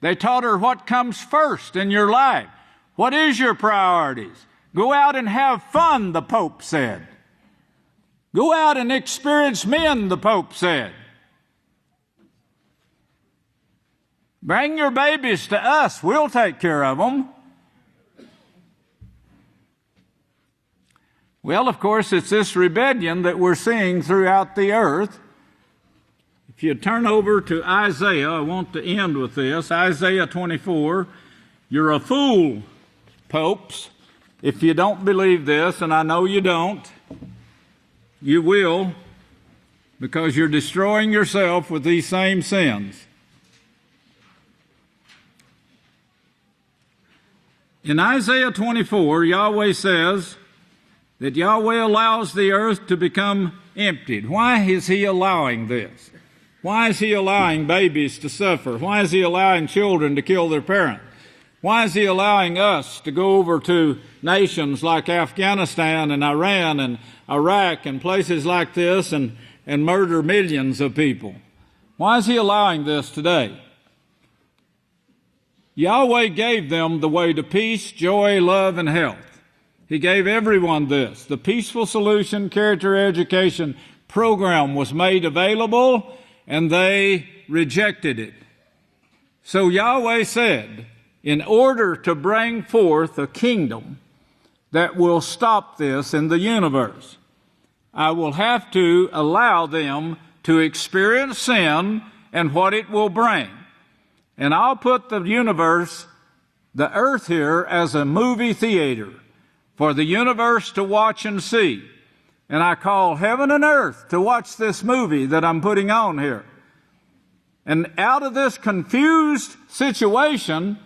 They taught her what comes first in your life. What is your priorities? Go out and have fun, the Pope said. Go out and experience men, the Pope said. Bring your babies to us. We'll take care of them. Well, of course, it's this rebellion that we're seeing throughout the earth. If you turn over to Isaiah, I want to end with this. Isaiah 24. You're a fool, popes, if you don't believe this, and I know you don't. You will, because you're destroying yourself with these same sins. In Isaiah 24, Yahweh says that Yahweh allows the earth to become emptied. Why is he allowing this? Why is he allowing babies to suffer? Why is he allowing children to kill their parents? Why is he allowing us to go over to nations like Afghanistan and Iran and Iraq and places like this and murder millions of people? Why is he allowing this today? Yahweh gave them the way to peace, joy, love, and health. He gave everyone this. The Peaceful Solution Character Education program was made available, and they rejected it. So Yahweh said, in order to bring forth a kingdom that will stop this in the universe, I will have to allow them to experience sin and what it will bring. And I'll put the universe, the earth here, as a movie theater for the universe to watch and see. And I call heaven and earth to watch this movie that I'm putting on here. And out of this confused situation,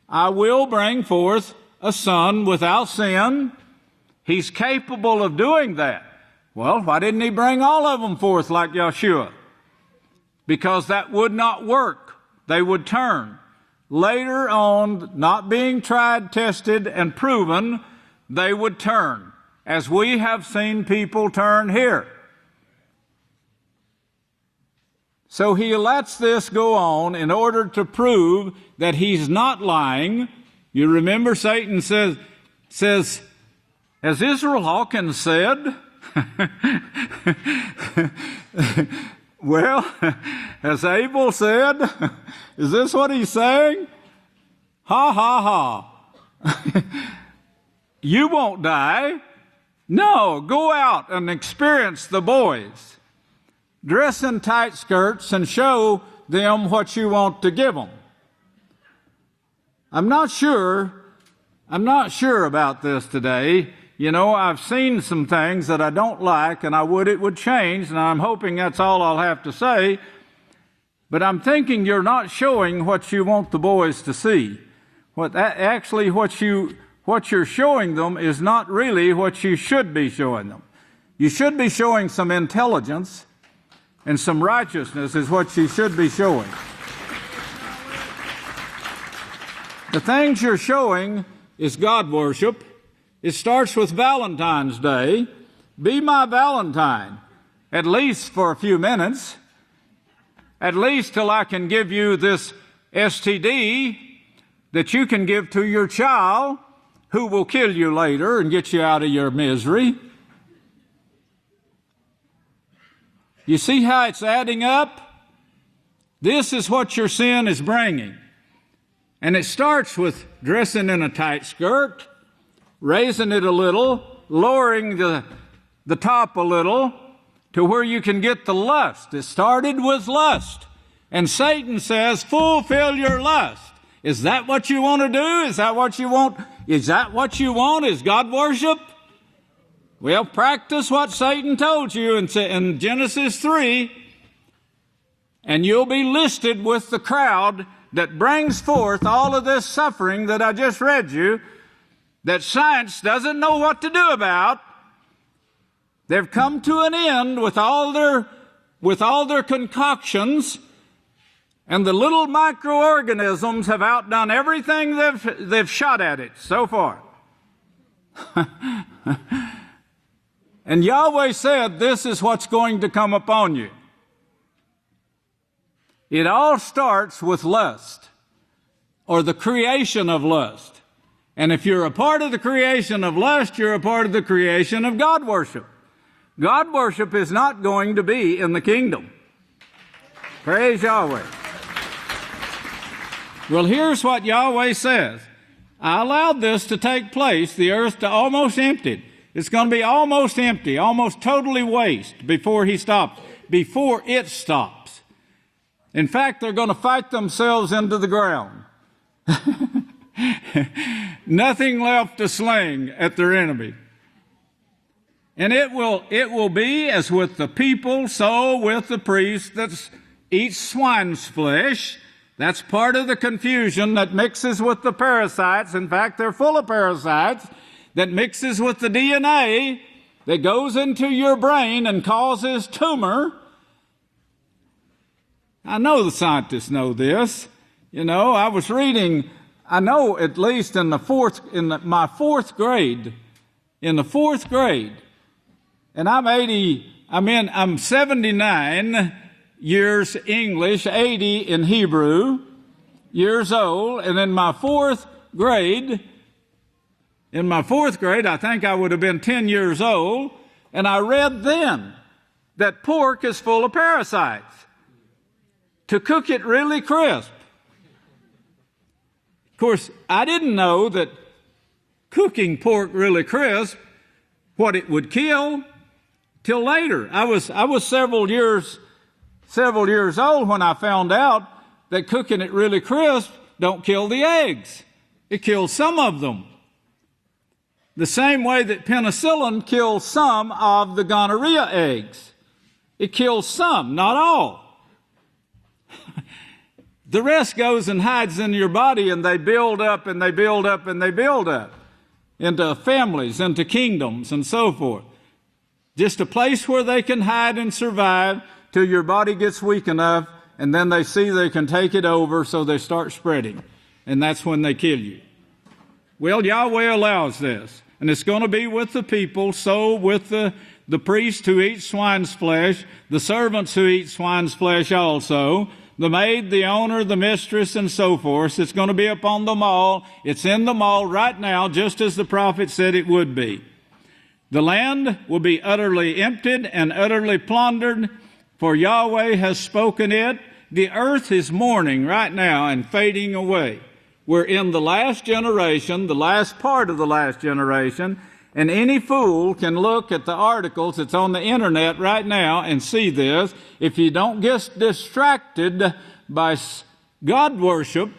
I will bring forth a son without sin. He's capable of doing that. Well, why didn't he bring all of them forth like Yeshua? Because that would not work. They would turn. Later on, not being tried, tested, and proven, they would turn, as we have seen people turn here. So he lets this go on in order to prove that he's not lying. You remember Satan says, as Israel Hawkins said, well, as Abel said, is this what he's saying? Ha, ha, ha. You won't die. No, go out and experience the boys. Dress in tight skirts and show them what you want to give them. I'm not sure about this today. You know, I've seen some things that I don't like, and it would change, and I'm hoping that's all I'll have to say. But I'm thinking you're not showing what you want the boys to see. What you're showing them is not really what you should be showing them. You should be showing some intelligence and some righteousness is what you should be showing. The things you're showing is God worship. It starts with Valentine's Day. Be my Valentine, at least for a few minutes, at least till I can give you this STD that you can give to your child who will kill you later and get you out of your misery. You see how it's adding up? This is what your sin is bringing. And it starts with dressing in a tight skirt, raising it a little, lowering the top a little to where you can get the lust. It started with lust. And Satan says, fulfill your lust. Is that what you want to do? Is that what you want? Is that what you want? Is God worship? Well, practice what Satan told you in Genesis 3, and you'll be listed with the crowd that brings forth all of this suffering that I just read you, that science doesn't know what to do about. They've come to an end with all their concoctions, and the little microorganisms have outdone everything they've shot at it so far. And Yahweh said, this is what's going to come upon you. It all starts with lust, or the creation of lust. And if you're a part of the creation of lust, you're a part of the creation of God worship. God worship is not going to be in the kingdom. Praise Yahweh. Well, here's what Yahweh says. I allowed this to take place, the earth to almost empty. It's going to be almost empty, almost totally waste before it stops. In fact, they're going to fight themselves into the ground. Nothing left to sling at their enemy. And it will be as with the people, so with the priests that eat swine's flesh. That's part of the confusion that mixes with the parasites. In fact, they're full of parasites that mixes with the DNA that goes into your brain and causes tumor. I know the scientists know this. You know, I was reading, I know at least in my fourth grade, and I'm 79 years English, 80 in Hebrew, years old, and in my fourth grade, I think I would have been 10 years old, and I read then that pork is full of parasites. To cook it really crisp. Of course, I didn't know that cooking pork really crisp, what it would kill, till later. I was several years old when I found out that cooking it really crisp don't kill the eggs. It kills some of them. The same way that penicillin kills some of the gonorrhea eggs. It kills some, not all. The rest goes and hides in your body, and they build up and they build up and they build up into families, into kingdoms, and so forth. Just a place where they can hide and survive till your body gets weak enough, and then they see they can take it over, so they start spreading. And that's when they kill you. Well, Yahweh allows this. And it's going to be with the people, so with the priest who eats swine's flesh, the servants who eat swine's flesh also, the maid, the owner, the mistress, and so forth. It's going to be upon them all. It's in them all right now, just as the prophet said it would be. The land will be utterly emptied and utterly plundered, for Yahweh has spoken it. The earth is mourning right now and fading away. We're in the last generation, the last part of the last generation, and any fool can look at the articles that's on the internet right now and see this. If you don't get distracted by God worship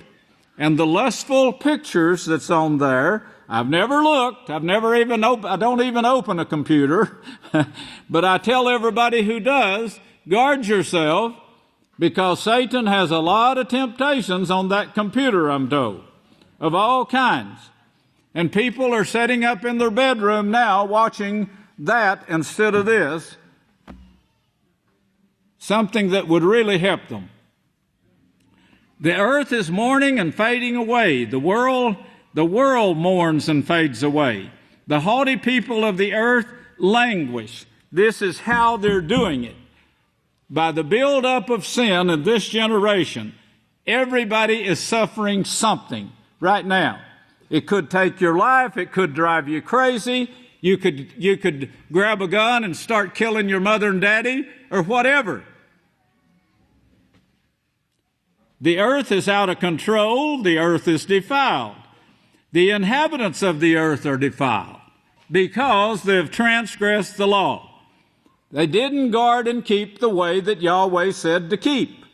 and the lustful pictures that's on there, I've never looked. I don't even open a computer. But I tell everybody who does, guard yourself. because Satan has a lot of temptations on that computer, I'm told, of all kinds. And people are sitting up in their bedroom now watching that instead of this, something that would really help them. The earth is mourning and fading away. The world mourns and fades away. The haughty people of the earth languish. This is how they're doing it. By the buildup of sin in this generation, everybody is suffering something right now. It could take your life. It could drive you crazy. You could grab a gun and start killing your mother and daddy or whatever. The earth is out of control. The earth is defiled. The inhabitants of the earth are defiled because they have transgressed the law. They didn't guard and keep the way that Yahweh said to keep.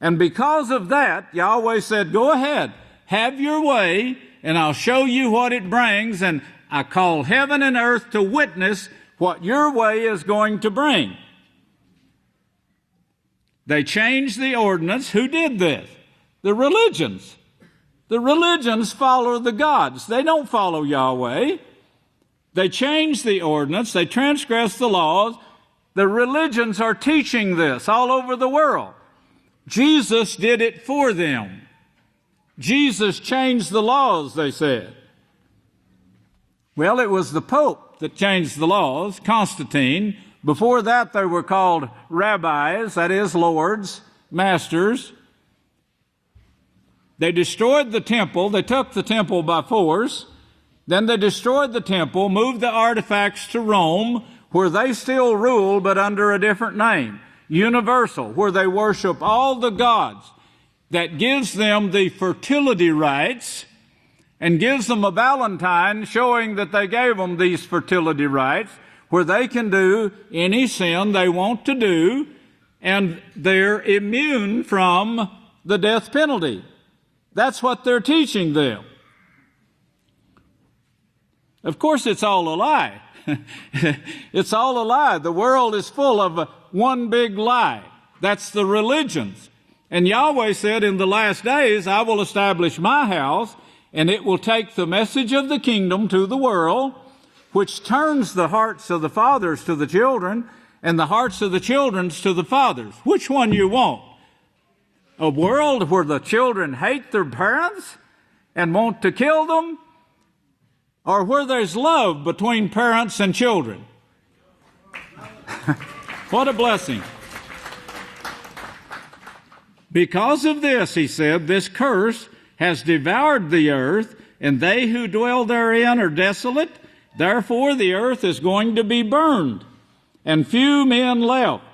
And because of that, Yahweh said, go ahead, have your way, and I'll show you what it brings, and I call heaven and earth to witness what your way is going to bring. They changed the ordinance. Who did this? The religions. The religions follow the gods. They don't follow Yahweh. They changed the ordinance. They transgressed the laws. The religions are teaching this all over the world. Jesus did it for them. Jesus changed the laws, they said. Well, it was the Pope that changed the laws, Constantine. Before that, they were called rabbis, that is, lords, masters. They destroyed the temple. They took the temple by force. Then they destroyed the temple, moved the artifacts to Rome, where they still rule, but under a different name, universal, where they worship all the gods. That gives them the fertility rights and gives them a valentine showing that they gave them these fertility rights, where they can do any sin they want to do, and they're immune from the death penalty. That's what they're teaching them. Of course, it's all a lie. It's all a lie. The world is full of one big lie. That's the religions. And Yahweh said, in the last days, I will establish my house, and it will take the message of the kingdom to the world, which turns the hearts of the fathers to the children, and the hearts of the children to the fathers. Which one you want? A world where the children hate their parents and want to kill them? Or where there's love between parents and children? What a blessing. Because of this, he said, this curse has devoured the earth, and they who dwell therein are desolate. Therefore, the earth is going to be burned, and few men left.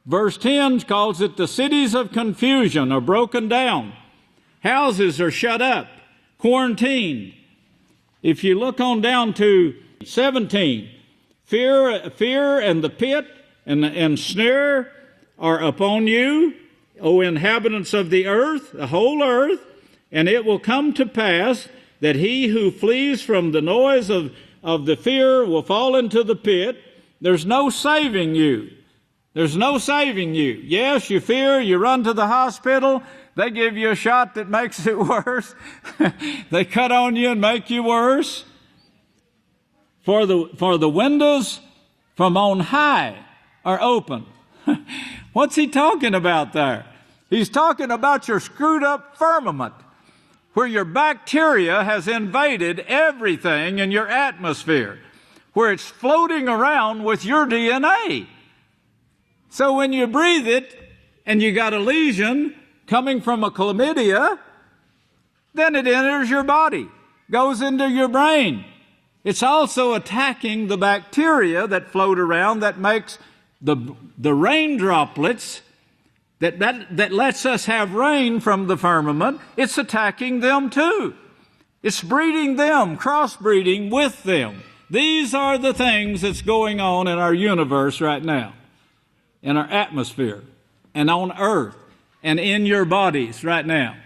Verse 10 calls it the cities of confusion are broken down. Houses are shut up, quarantined. If you look on down to 17, fear and the pit and snare are upon you, O inhabitants of the earth, the whole earth, and it will come to pass that he who flees from the noise of the fear will fall into the pit. There's no saving you. There's no saving you. Yes, you fear, you run to the hospital, they give you a shot that makes it worse. They cut on you and make you worse. For the windows from on high are open. What's he talking about there? He's talking about your screwed up firmament, where your bacteria has invaded everything in your atmosphere, where it's floating around with your DNA. So when you breathe it and you got a lesion coming from a chlamydia, then it enters your body, goes into your brain. It's also attacking the bacteria that float around that makes the rain droplets that lets us have rain from the firmament. It's attacking them too. It's breeding them, crossbreeding with them. These are the things that's going on in our universe right now, in our atmosphere, and on earth, and in your bodies right now.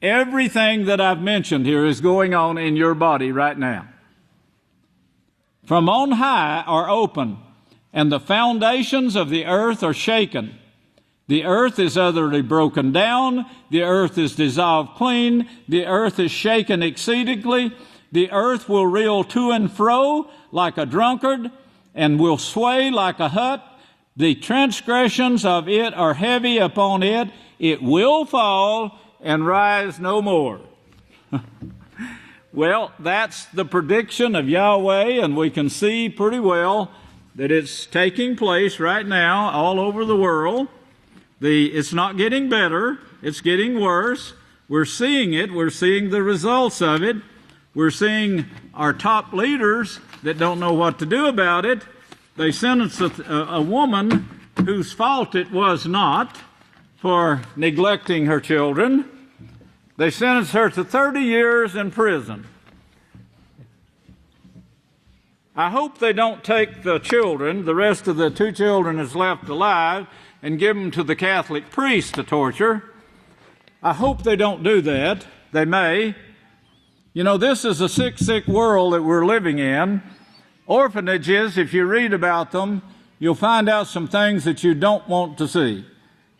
Everything that I've mentioned here is going on in your body right now. From on high are open, and the foundations of the earth are shaken. The earth is utterly broken down. The earth is dissolved clean. The earth is shaken exceedingly. The earth will reel to and fro like a drunkard and will sway like a hut. The transgressions of it are heavy upon it. It will fall and rise no more. Well, that's the prediction of Yahweh, and we can see pretty well that it's taking place right now all over the world. It's not getting better. It's getting worse. We're seeing it. We're seeing the results of it. We're seeing our top leaders that don't know what to do about it. They sentenced a woman whose fault it was not for neglecting her children. They sentenced her to 30 years in prison. I hope they don't take the children, the rest of the 2 children that's left alive, and give them to the Catholic priest to torture. I hope they don't do that. They may. You know, this is a sick, sick world that we're living in. Orphanages, if you read about them, you'll find out some things that you don't want to see.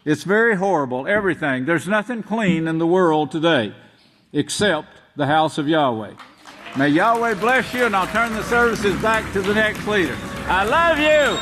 It's very horrible, everything. There's nothing clean in the world today except the house of Yahweh. May Yahweh bless you, and I'll turn the services back to the next leader. I love you.